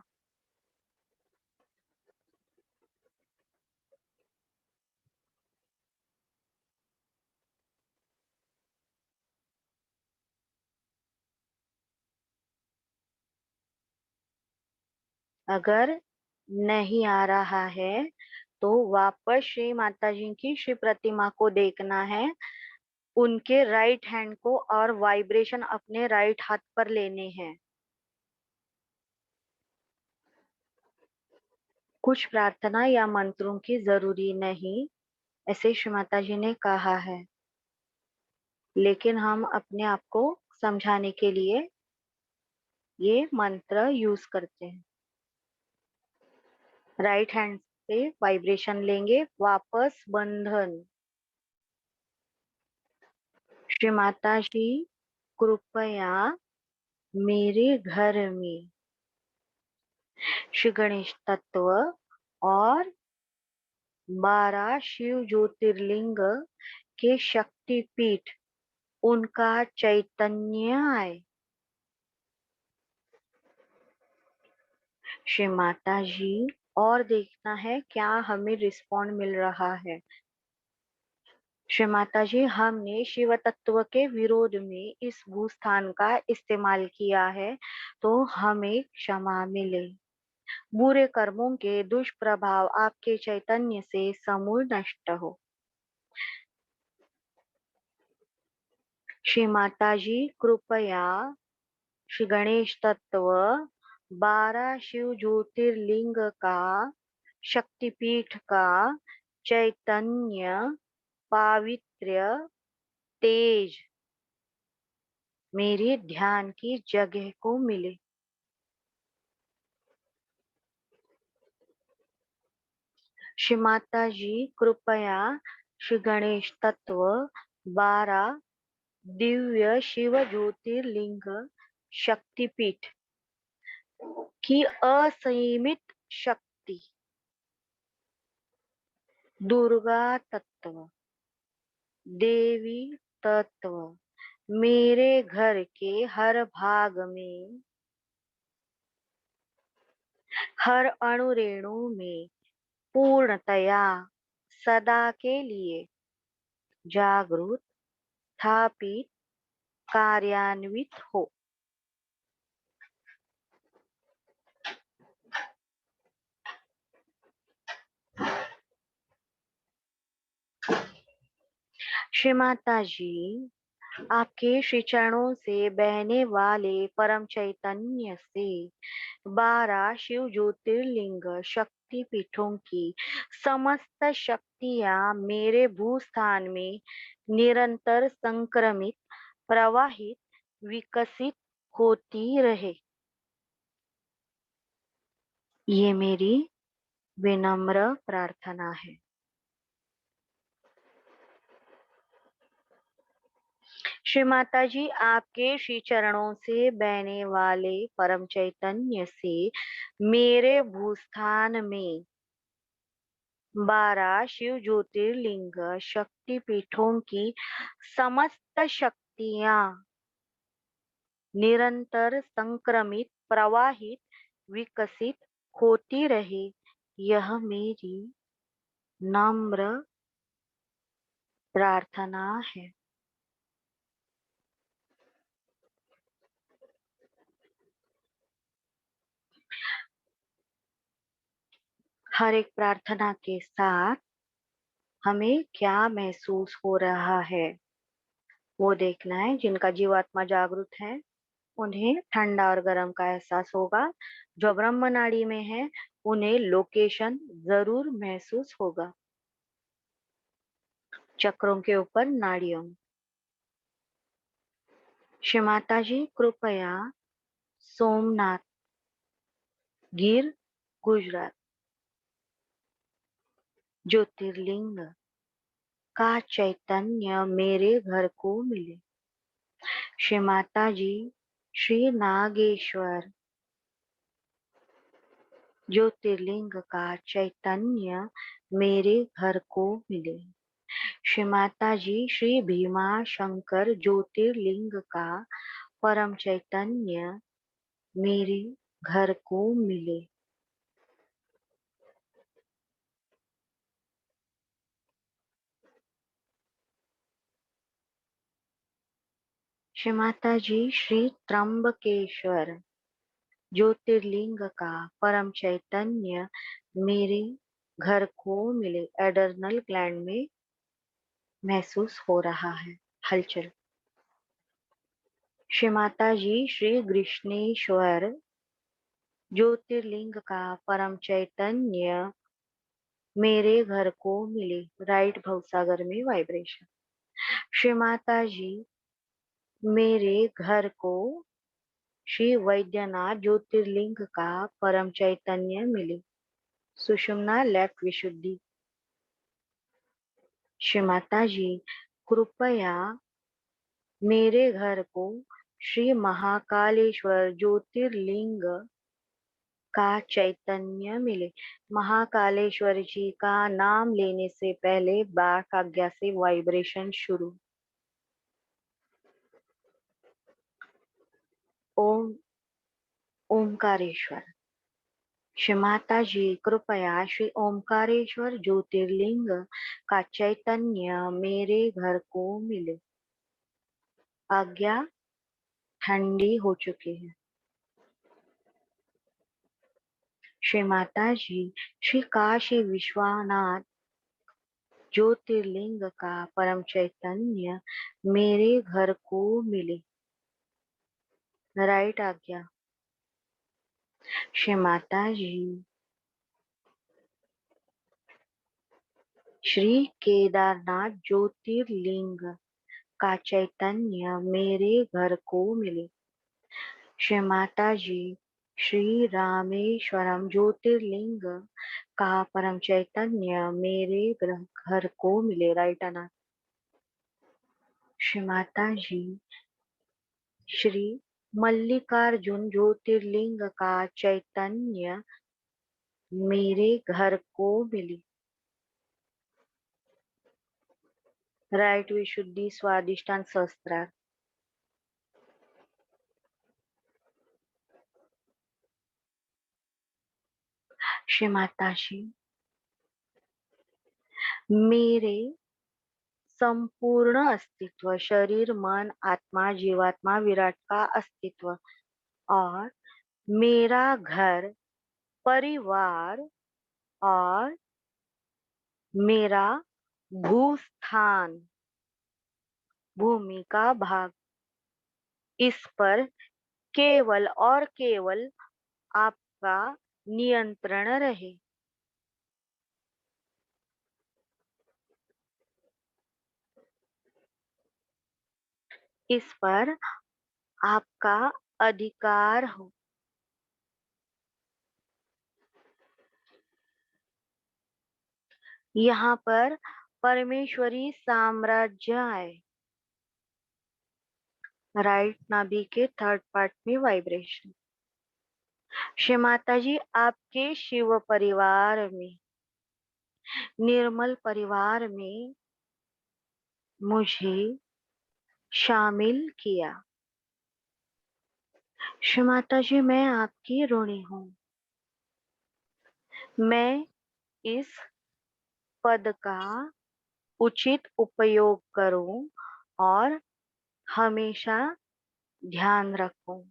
अगर नहीं आ रहा है तो वापस श्री माता जी की श्री प्रतिमा को देखना है, उनके राइट हैंड को और वाइब्रेशन अपने राइट हाथ पर लेने हैं। कुछ प्रार्थना या मंत्रों की जरूरी नहीं, ऐसे श्री माता जी ने कहा है, लेकिन हम अपने आप को समझाने के लिए ये मंत्र यूज करते हैं। राइट हैंड से वाइब्रेशन लेंगे, वापस बंधन। श्री माता जी कृपया मेरे घर में श्री गणेश तत्व और 12 शिव ज्योतिर्लिंग के शक्तिपीठ उनका चैतन्य आए। श्री माता जी और देखना है क्या हमें रिस्पॉन्ड मिल रहा है। श्री माता जी हमने शिव तत्व के विरोध में इस भूस्थान का इस्तेमाल किया है तो हमें क्षमा मिले। बुरे कर्मों के दुष्प्रभाव आपके चैतन्य से समूल नष्ट हो। श्री माता जी कृपया श्री गणेश तत्व 12 शिव ज्योतिर्लिंग का शक्तिपीठ का चैतन्य पावित्र्य तेज मेरे ध्यान की जगह को मिले। श्री माता जी कृपया श्री गणेश तत्व 12 दिव्य शिव ज्योतिर्लिंग शक्तिपीठ की असीमित शक्ति दुर्गा तत्व देवी तत्व मेरे घर के हर भाग में हर अणु रेणु में पूर्णतया सदा के लिए जागृत स्थापित कार्यान्वित हो। श्री माता जी आपके श्री चरणों से बहने वाले परम चैतन्य से 12 शिव ज्योतिर्लिंग शक्ति पीठों की समस्त शक्तियां मेरे भूस्थान में निरंतर संक्रमित प्रवाहित विकसित होती रहे। ये मेरी विनम्र प्रार्थना है। श्री माता जी आपके श्री चरणों से बहने वाले परम चैतन्य से मेरे भूस्थान में 12 शिव ज्योतिर्लिंग शक्ति पीठों की समस्त शक्तियां निरंतर संक्रमित प्रवाहित विकसित होती रहे। यह मेरी नम्र प्रार्थना है। हर एक प्रार्थना के साथ हमें क्या महसूस हो रहा है वो देखना है। जिनका जीवात्मा जागृत है उन्हें ठंडा और गर्म का एहसास होगा। जो ब्रह्म नाड़ी में है उन्हें लोकेशन जरूर महसूस होगा। चक्रों के ऊपर नाड़ियों। श्री माता जी कृपया सोमनाथ गिर गुजरात ज्योतिर्लिंग का चैतन्य मेरे घर को मिले। श्री माता जी श्री नागेश्वर ज्योतिर्लिंग का चैतन्य मेरे घर को मिले। श्री माता जी श्री भीमा शंकर ज्योतिर्लिंग का परम चैतन्य मेरे घर को मिले। श्री माता जी श्री त्र्यंबकेश्वर ज्योतिर्लिंग का परम चैतन्य मेरे घर को मिले। एडर्नल ग्लैंड में महसूस हो रहा है हलचल। श्री माता जी श्री कृष्णेश्वर ज्योतिर्लिंग का परम चैतन्य मेरे घर को मिले। राइट भवसागर में वाइब्रेशन। श्री माता जी मेरे घर को श्री वैद्यनाथ ज्योतिर्लिंग का परम चैतन्य मिले। सुषुम्ना लेफ्ट विशुद्धि। श्री माता जी कृपया मेरे घर को श्री महाकालेश्वर ज्योतिर्लिंग का चैतन्य मिले। महाकालेश्वर जी का नाम लेने से पहले बाक आज्ञा से वाइब्रेशन शुरू। ओम ओमकारेश्वर। श्री माता जी कृपया श्री ओमकारेश्वर ज्योतिर्लिंग का चैतन्य मेरे घर को मिले। आज्ञा ठंडी हो चुकी है। श्री माता जी श्री काशी विश्वनाथ ज्योतिर्लिंग का परम चैतन्य मेरे घर को मिले। राइट आज्ञा। श्री माता जी, श्री केदारनाथ ज्योतिर्लिंग का चैतन्य मेरे घर को मिले। श्री माता जी, श्री रामेश्वरम ज्योतिर्लिंग का परम चैतन्य मेरे घर को मिले। राइट अनाथ। श्री माता जी, श्री मल्लिकार्जुन ज्योतिर्लिंग का चैतन्य मेरे घर को मिले। राइट विशुद्धि स्वादिष्टान सहस्त्रार। श्री माता जी, मेरे संपूर्ण अस्तित्व, शरीर मन आत्मा जीवात्मा विराट का अस्तित्व और मेरा घर परिवार और मेरा भूस्थान भूमि का भाग, इस पर केवल और केवल आपका नियंत्रण रहे। इस पर आपका अधिकार हो। यहाँ पर परमेश्वरी साम्राज्य आए। राइट नाभि के थर्ड पार्ट में वाइब्रेशन। श्री माता जी, आपके शिव परिवार में, निर्मल परिवार में मुझे शामिल किया। श्री माता जी, मैं आपकी ऋणी हूँ। मैं इस पद का उचित उपयोग करूं और हमेशा ध्यान रखूं।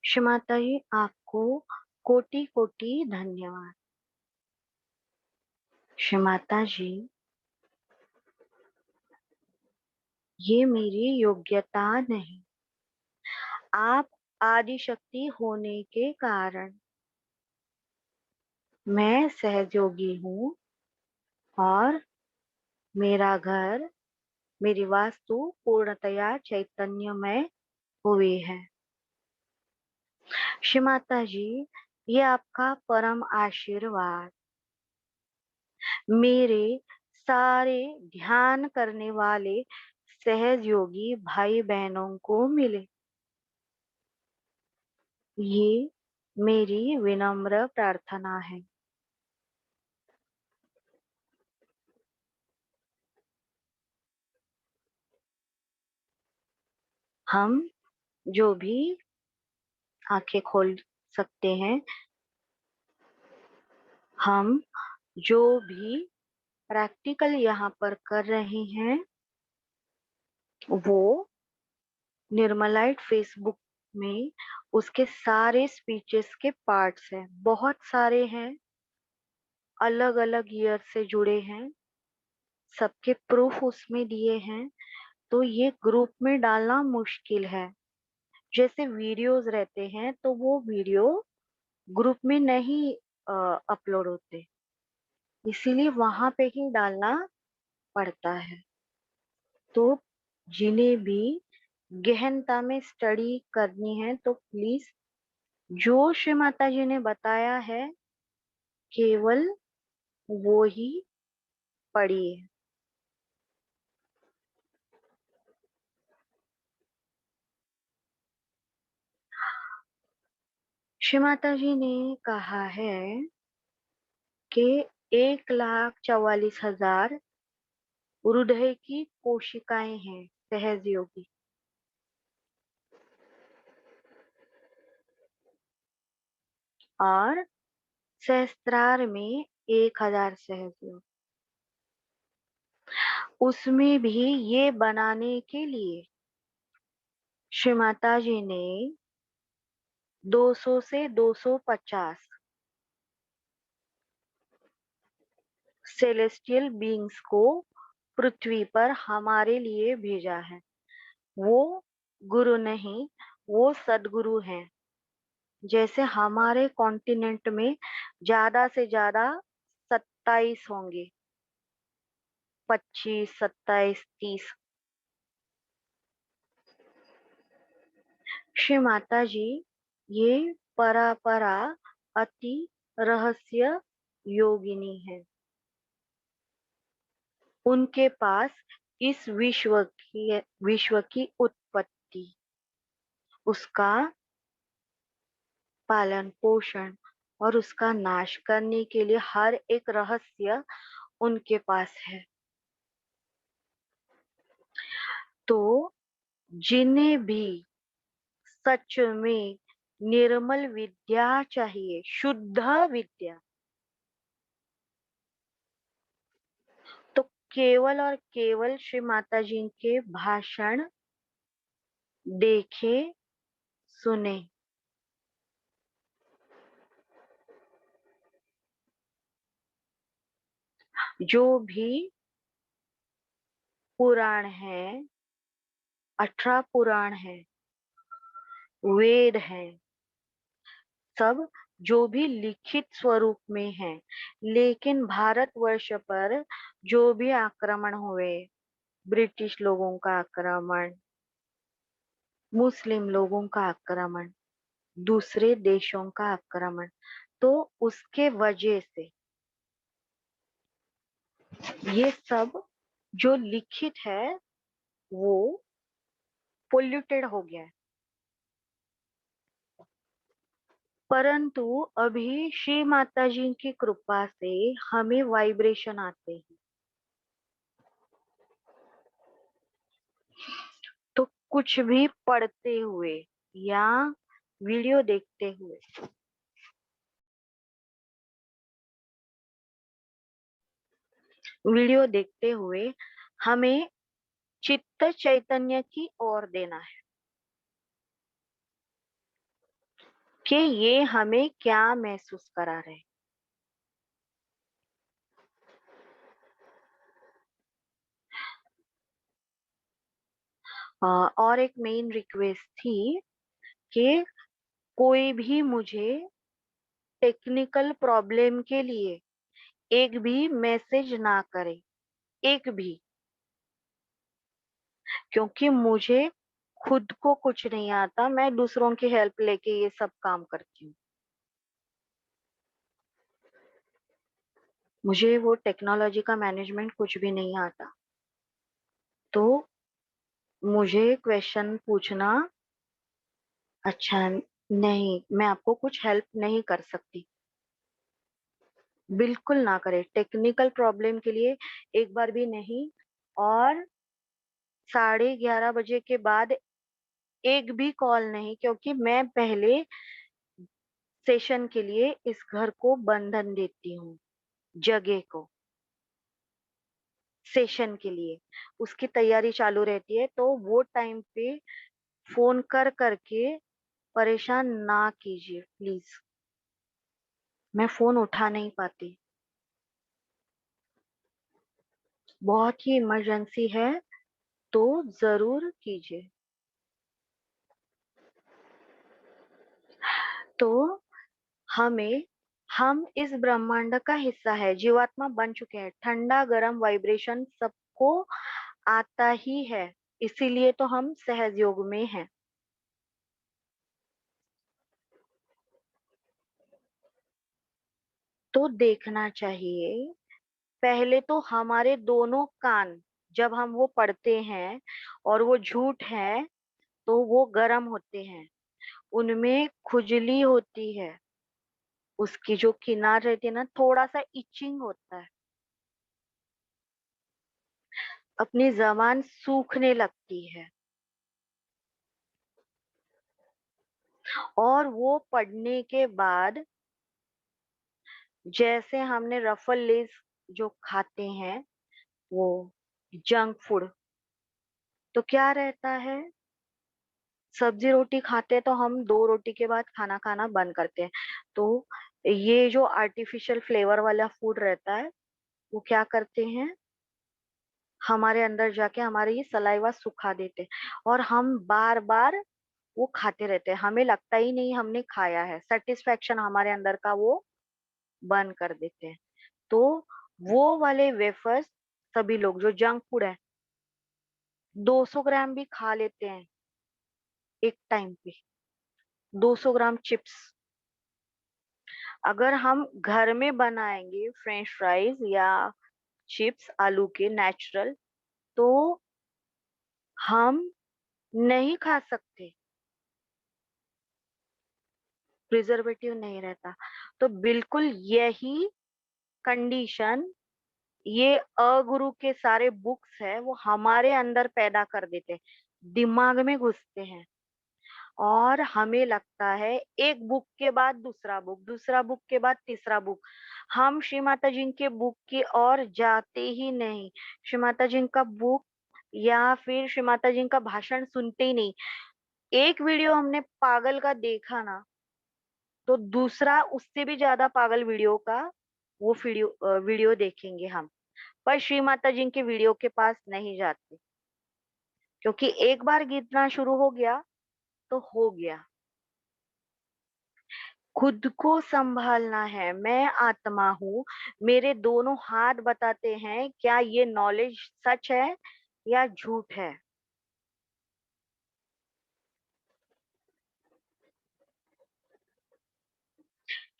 श्री माता जी, आपको कोटि कोटि धन्यवाद। श्री माता जी, ये मेरी योग्यता नहीं, आप आदिशक्ति होने के कारण मैं सहयोगी हूँ और मेरा घर, मेरी वास्तु पूर्णतया चैतन्यमय हुई है। श्री माता जी, ये आपका परम आशीर्वाद मेरे सारे ध्यान करने वाले सहयोगी भाई बहनों को मिले। ये मेरी विनम्र प्रार्थना है। हम जो भी आंखें खोल सकते हैं, हम जो भी प्रैक्टिकल यहाँ पर कर रहे हैं वो निर्मलाइट फेसबुक में उसके सारे स्पीचेस के पार्ट्स हैं, बहुत सारे हैं, अलग अलग ईयर से जुड़े हैं, सबके प्रूफ उसमें दिए हैं। तो ये ग्रुप में डालना मुश्किल है। जैसे वीडियोस रहते हैं तो वो वीडियो ग्रुप में नहीं अपलोड होते, इसीलिए वहां पे ही डालना पड़ता है। तो जिन्हें भी गहनता में स्टडी करनी है तो प्लीज जो श्री माता जी ने बताया है केवल वो ही पढ़िए। श्री माता जी ने कहा है कि 1,44,000 हृदय की कोशिकाएं हैं सहज और सहस्त्रार में 1,000 सहज। उसमें भी ये बनाने के लिए श्री माता जी ने 200 से 250 सेलेस्टियल बीइंग्स को पृथ्वी पर हमारे लिए भेजा है। वो गुरु नहीं, वो सदगुरु हैं। जैसे हमारे कॉन्टिनेंट में ज्यादा से ज्यादा 27 होंगे, 25, 27, 30। श्री माता जी, ये परापरा अति रहस्य योगिनी है। उनके पास इस विश्व की उत्पत्ति, उसका पालन पोषण और उसका नाश करने के लिए हर एक रहस्य उनके पास है। तो जिन्हें भी सच में निर्मल विद्या चाहिए, शुद्ध विद्या, तो केवल और केवल श्री माता जी के भाषण देखे, सुने। जो भी पुराण है, 18 पुराण है, वेद है, सब जो भी लिखित स्वरूप में है, लेकिन भारतवर्ष पर जो भी आक्रमण हुए, ब्रिटिश लोगों का आक्रमण, मुस्लिम लोगों का आक्रमण, दूसरे देशों का आक्रमण, तो उसके वजह से ये सब जो लिखित है वो पोल्यूटेड हो गया है। परंतु अभी श्री माता जी की कृपा से हमें वाइब्रेशन आते हैं। तो कुछ भी पढ़ते हुए या वीडियो देखते हुए हमें चित्त चैतन्य की ओर देना है कि ये हमें क्या महसूस करा रहे। और एक मेन रिक्वेस्ट थी कि कोई भी मुझे टेक्निकल प्रॉब्लम के लिए एक भी मैसेज ना करे, एक भी, क्योंकि मुझे खुद को कुछ नहीं आता, मैं दूसरों की हेल्प लेके ये सब काम करती हूँ। मुझे वो टेक्नोलॉजी का मैनेजमेंट कुछ भी नहीं आता, तो मुझे क्वेश्चन पूछना अच्छा नहीं, मैं आपको कुछ हेल्प नहीं कर सकती। बिल्कुल ना करे, टेक्निकल प्रॉब्लम के लिए एक बार भी नहीं। और 11:30 बजे के बाद एक भी कॉल नहीं, क्योंकि मैं पहले सेशन के लिए इस घर को बंधन देती हूँ, जगह को सेशन के लिए उसकी तैयारी चालू रहती है। तो वो टाइम पे फोन कर करके परेशान ना कीजिए प्लीज, मैं फोन उठा नहीं पाती, बहुत ही इमरजेंसी है तो जरूर कीजिए। तो हमें हम इस ब्रह्मांड का हिस्सा है, जीवात्मा बन चुके हैं, ठंडा गर्म वाइब्रेशन सबको आता ही है, इसीलिए तो हम सहज योग में हैं। तो देखना चाहिए, पहले तो हमारे दोनों कान, जब हम वो पढ़ते हैं और वो झूठ है तो वो गर्म होते हैं, उनमें खुजली होती है, उसकी जो किनार रहती है ना, थोड़ा सा इचिंग होता है, अपनी जबान सूखने लगती है। और वो पढ़ने के बाद जैसे हमने रफल लेस जो खाते हैं, वो जंक फूड, तो क्या रहता है, सब्जी रोटी खाते हैं तो हम 2 रोटी के बाद खाना खाना बंद करते हैं। तो ये जो आर्टिफिशियल फ्लेवर वाला फूड रहता है, वो क्या करते हैं, हमारे अंदर जाके हमारे ये सलाइवा सुखा देते हैं और हम बार बार वो खाते रहते हैं। हमें लगता ही नहीं हमने खाया है, सेटिस्फेक्शन हमारे अंदर का वो बंद कर देते हैं। तो वो वाले वेफर्स सभी लोग जो जंक फूड है 200 ग्राम भी खा लेते हैं एक टाइम पे। 200 ग्राम चिप्स अगर हम घर में बनाएंगे फ्रेंच फ्राइज या चिप्स आलू के नेचुरल, तो हम नहीं खा सकते, प्रिजर्वेटिव नहीं रहता। तो बिल्कुल यही कंडीशन ये अगुरु के सारे बुक्स है वो हमारे अंदर पैदा कर देते हैं, दिमाग में घुसते हैं और हमें लगता है एक बुक के बाद दूसरा बुक, दूसरा बुक के बाद तीसरा बुक, हम श्री माता जी के बुक की ओर जाते ही नहीं। श्री माता जी का बुक या फिर श्री माता जी का भाषण सुनते ही नहीं। एक वीडियो हमने पागल का देखा ना, तो दूसरा उससे भी ज्यादा पागल वीडियो का वो वीडियो देखेंगे हम। पर श्री माता जी के वीडियो के पास नहीं जाते, क्योंकि एक बार गिरना शुरू हो गया तो हो गया। खुद को संभालना है। मैं आत्मा हूँ, मेरे दोनों हाथ बताते हैं क्या ये नॉलेज सच है या झूठ है।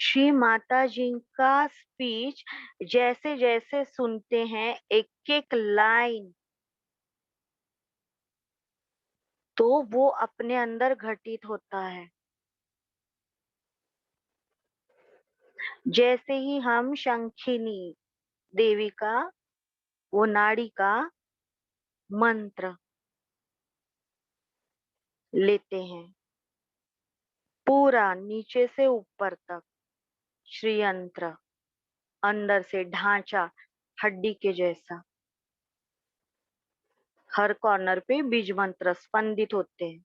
श्री माता जी का स्पीच जैसे जैसे सुनते हैं एक एक लाइन, तो वो अपने अंदर घटित होता है। जैसे ही हम शंखिनी देवी का वो नाड़ी का मंत्र लेते हैं, पूरा नीचे से ऊपर तक श्री यंत्र, अंदर से ढांचा हड्डी के जैसा, हर कॉर्नर पे बीज मंत्र स्पंदित होते हैं।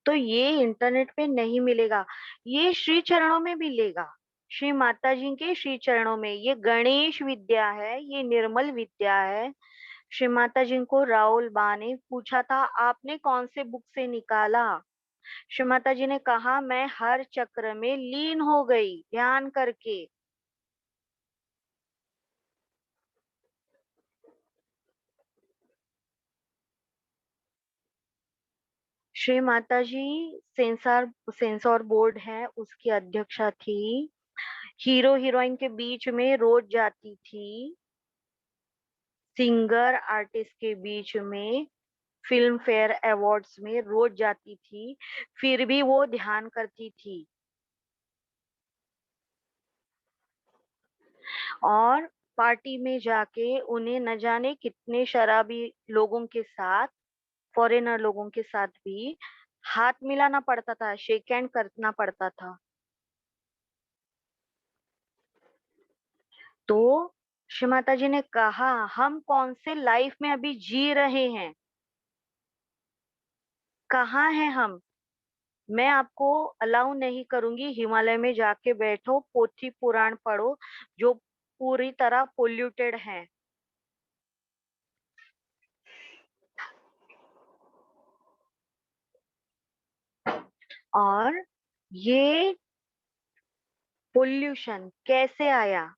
तो ये इंटरनेट पे नहीं मिलेगा, ये श्री चरणों में मिलेगा। श्री माता जी के श्री चरणों में ये गणेश विद्या है, ये निर्मल विद्या है। श्री माता जी को राहुल बा ने पूछा था आपने कौन से बुक से निकाला। श्री माता जी ने कहा मैं हर चक्र में लीन हो गई ध्यान करके। श्री माता जी सेंसर बोर्ड है उसकी अध्यक्षा थी। हीरो हीरोइन के बीच में रोज जाती थी, सिंगर आर्टिस्ट के बीच में फिल्म फेयर अवार्ड्स में रोज जाती थी, फिर भी वो ध्यान करती थी। और पार्टी में जाके उन्हें न जाने कितने शराबी लोगों के साथ, फॉरेनर लोगों के साथ भी हाथ मिलाना पड़ता था, शेक हैंड करना पड़ता था। तो श्री माता जी ने कहा हम कौन से लाइफ में अभी जी रहे हैं, कहाँ हैं हम। मैं आपको अलाउ नहीं करूंगी हिमालय में जाके बैठो पोथी पुराण पढ़ो जो पूरी तरह पोल्यूटेड है। और ये पोल्यूशन कैसे आया,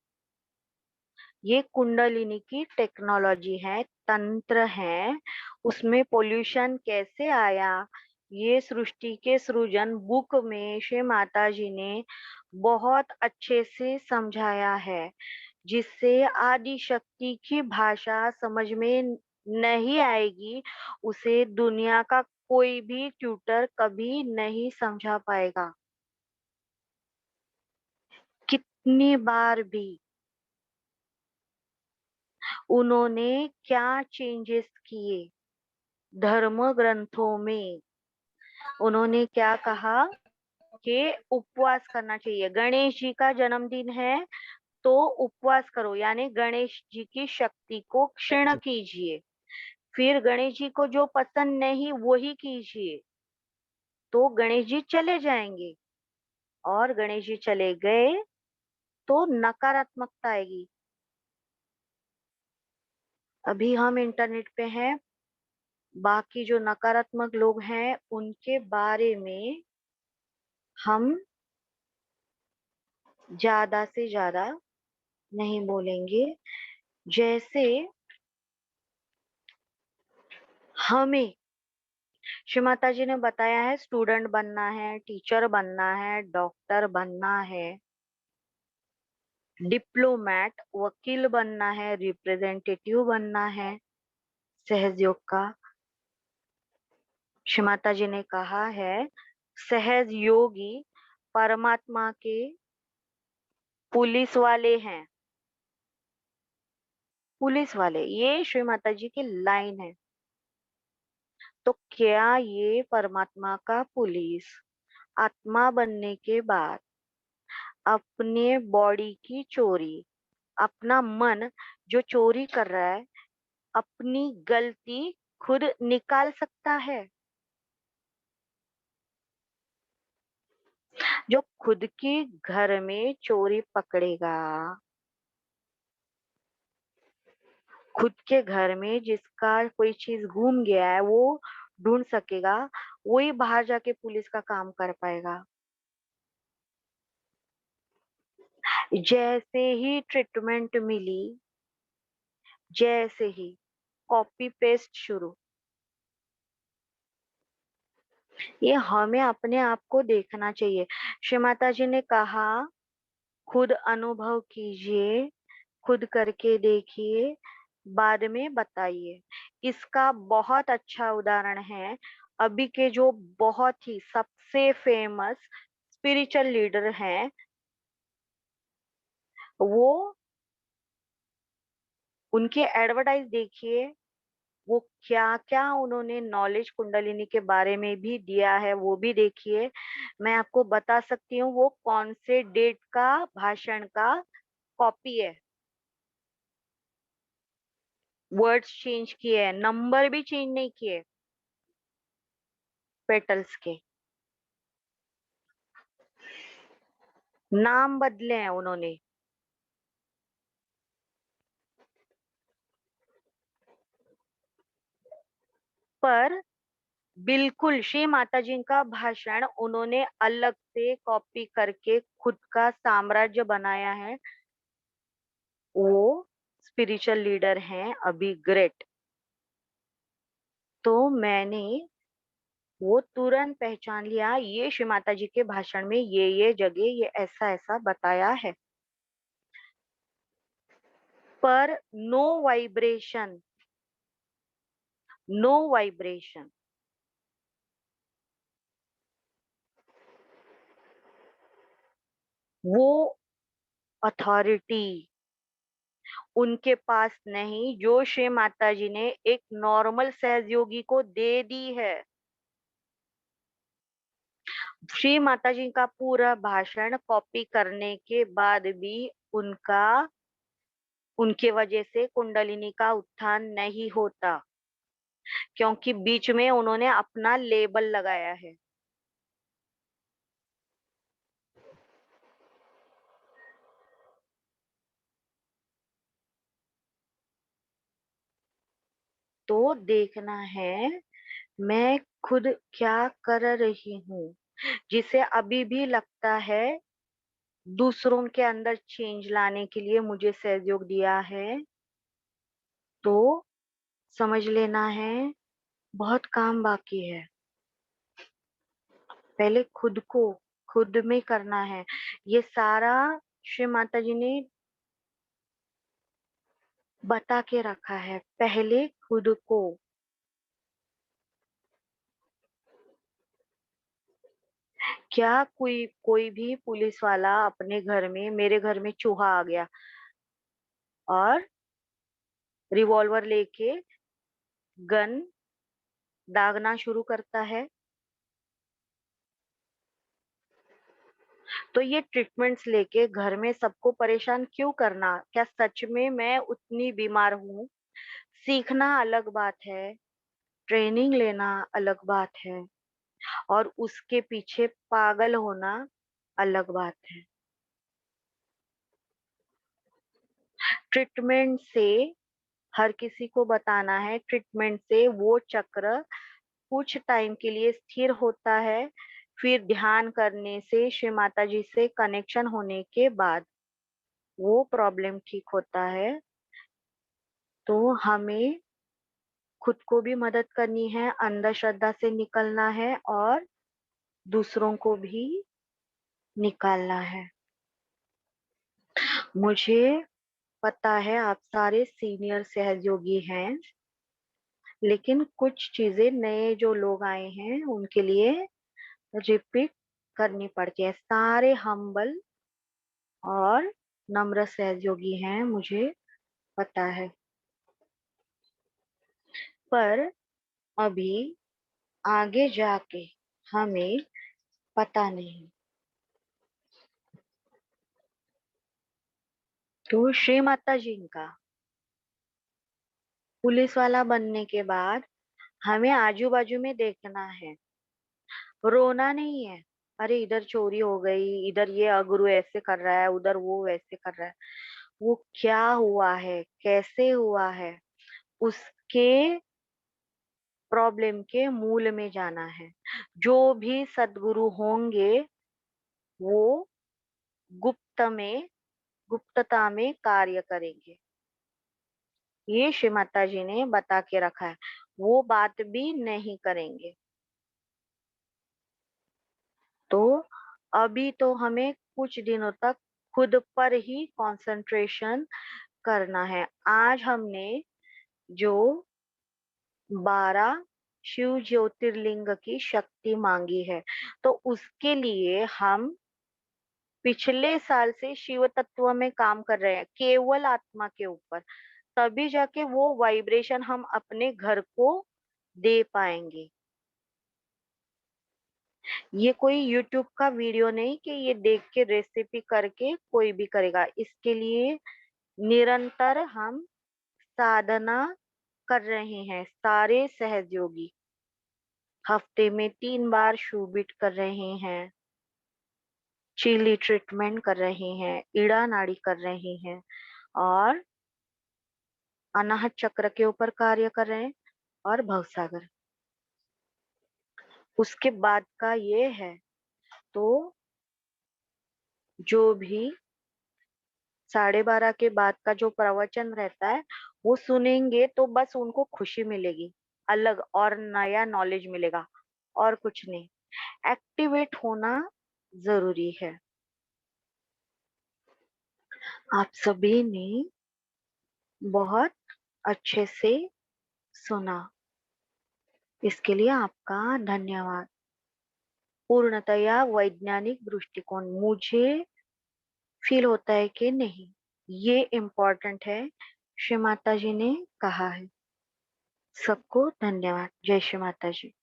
ये कुंडलिनी की टेक्नोलॉजी है, तंत्र है, उसमें पोल्यूशन कैसे आया। ये सृष्टि के सृजन बुक में श्री माता जी ने बहुत अच्छे से समझाया है, जिससे आदि शक्ति की भाषा समझ में नहीं आएगी उसे दुनिया का कोई भी ट्यूटर कभी नहीं समझा पाएगा, कितनी बार भी। उन्होंने क्या चेंजेस किए धर्म ग्रंथों में। उन्होंने क्या कहा कि उपवास करना चाहिए, गणेश जी का जन्मदिन है तो उपवास करो, यानी गणेश जी की शक्ति को क्षीण कीजिए। फिर गणेश जी को जो पसंद नहीं वही कीजिए, तो गणेश जी चले जाएंगे। और गणेश जी चले गए तो नकारात्मकता आएगी। अभी हम इंटरनेट पे हैं, बाकी जो नकारात्मक लोग हैं उनके बारे में हम ज्यादा से ज्यादा नहीं बोलेंगे। जैसे हमें श्री माता जी ने बताया है, स्टूडेंट बनना है, टीचर बनना है, डॉक्टर बनना है, डिप्लोमेट वकील बनना है, रिप्रेजेंटेटिव बनना है सहज योग का। श्री माता जी ने कहा है, सहज योगी परमात्मा के पुलिस वाले हैं। पुलिस वाले, ये श्री माता जी की लाइन है। तो क्या ये परमात्मा का पुलिस आत्मा बनने के बाद अपने बॉडी की चोरी, अपना मन जो चोरी कर रहा है, अपनी गलती खुद निकाल सकता है? जो खुद के घर में चोरी पकड़ेगा, खुद के घर में जिसका कोई चीज गुम गया है वो ढूंढ सकेगा, वही बाहर जाके पुलिस का काम कर पाएगा। जैसे ही ट्रीटमेंट मिली, जैसे ही कॉपी पेस्ट शुरू, ये हमें अपने आप को देखना चाहिए। श्री माता जी ने कहा, खुद अनुभव कीजिए, खुद करके देखिए, बाद में बताइए। इसका बहुत अच्छा उदाहरण है अभी के जो बहुत ही सबसे फेमस स्पिरिचुअल लीडर हैं, वो उनके एडवर्टाइज देखिए, वो क्या क्या उन्होंने नॉलेज कुंडलिनी के बारे में भी दिया है वो भी देखिए। मैं आपको बता सकती हूँ वो कौन से डेट का भाषण का कॉपी है। वर्ड्स चेंज किए हैं, नंबर भी चेंज नहीं किए पेटल्स के, नाम बदले हैं उन्होंने। पर बिल्कुल श्री माता जी का भाषण उन्होंने अलग से कॉपी करके खुद का साम्राज्य बनाया है। वो स्पिरिचुअल लीडर हैं अभी ग्रेट। तो मैंने वो तुरंत पहचान लिया, ये श्री माता जी के भाषण में ये जगह ये ऐसा ऐसा बताया है। पर नो वाइब्रेशन, नो वाइब्रेशन। वो अथॉरिटी उनके पास नहीं जो श्री माता जी ने एक नॉर्मल सहयोगी को दे दी है। श्री माता जी का पूरा भाषण कॉपी करने के बाद भी उनका उनके वजह से कुंडलिनी का उत्थान नहीं होता, क्योंकि बीच में उन्होंने अपना लेबल लगाया है। तो देखना है मैं खुद क्या कर रही हूँ, जिसे अभी भी लगता है दूसरों के अंदर चेंज लाने के लिए मुझे सहयोग दिया है, तो समझ लेना है बहुत काम बाकी है। पहले खुद को खुद में करना है। ये सारा श्री माता जी ने बता के रखा है, पहले खुद को। क्या कोई कोई भी पुलिस वाला अपने घर में, मेरे घर में चूहा आ गया और रिवॉल्वर लेके गन दागना शुरू करता है, तो ये ट्रीटमेंट्स लेके घर में सबको परेशान क्यों करना? क्या सच में मैं उतनी बीमार हूँ? सीखना अलग बात है, ट्रेनिंग लेना अलग बात है और उसके पीछे पागल होना अलग बात है। ट्रीटमेंट से हर किसी को बताना है, ट्रीटमेंट से वो चक्र कुछ टाइम के लिए स्थिर होता है, फिर ध्यान करने से श्री माता जी से कनेक्शन होने के बाद वो प्रॉब्लम ठीक होता है। तो हमें खुद को भी मदद करनी है, अंधश्रद्धा से निकलना है और दूसरों को भी निकालना है। मुझे पता है आप सारे सीनियर सहयोगी हैं, लेकिन कुछ चीजें नए जो लोग आए हैं उनके लिए रिपीट करनी पड़ती है। सारे हम्बल और नम्र सहयोगी हैं, मुझे पता है, पर अभी आगे जाके हमें पता नहीं। तो श्री माता जी का पुलिस वाला बनने के बाद हमें आजू बाजू में देखना है, रोना नहीं है। अरे इधर चोरी हो गई, इधर ये अगुरु ऐसे कर रहा है, उधर वो वैसे कर रहा है। वो क्या हुआ है, कैसे हुआ है, उसके प्रॉब्लम के मूल में जाना है। जो भी सद्गुरु होंगे वो गुप्त में, गुप्तता में कार्य करेंगे। ये श्री माता जी ने बता के रखा है, वो बात भी नहीं करेंगे। तो अभी तो हमें कुछ दिनों तक खुद पर ही कंसंट्रेशन करना है। आज हमने जो 12 शिव ज्योतिर्लिंग की शक्ति मांगी है, तो उसके लिए हम पिछले साल से शिव तत्व में काम कर रहे हैं, केवल आत्मा के ऊपर। तभी जाके वो वाइब्रेशन हम अपने घर को दे पाएंगे। ये कोई यूट्यूब का वीडियो नहीं कि ये देख के रेसिपी करके कोई भी करेगा। इसके लिए निरंतर हम साधना कर रहे हैं। सारे सहयोगी हफ्ते में 3 बार शूबिट कर रहे हैं, चिली ट्रीटमेंट कर रहे हैं, ईड़ा नाड़ी कर रहे हैं और अनाहत चक्र के ऊपर कार्य कर रहे हैं और भवसागर। उसके बाद का ये है, तो जो भी 12:30 के बाद का जो प्रवचन रहता है वो सुनेंगे तो बस उनको खुशी मिलेगी, अलग और नया नॉलेज मिलेगा और कुछ नहीं। एक्टिवेट होना जरूरी है। आप सभी ने बहुत अच्छे से सुना, इसके लिए आपका धन्यवाद। पूर्णतया वैज्ञानिक दृष्टिकोण मुझे फील होता है कि नहीं, ये इम्पोर्टेंट है, श्री माता जी ने कहा है। सबको धन्यवाद। जय श्री माता जी।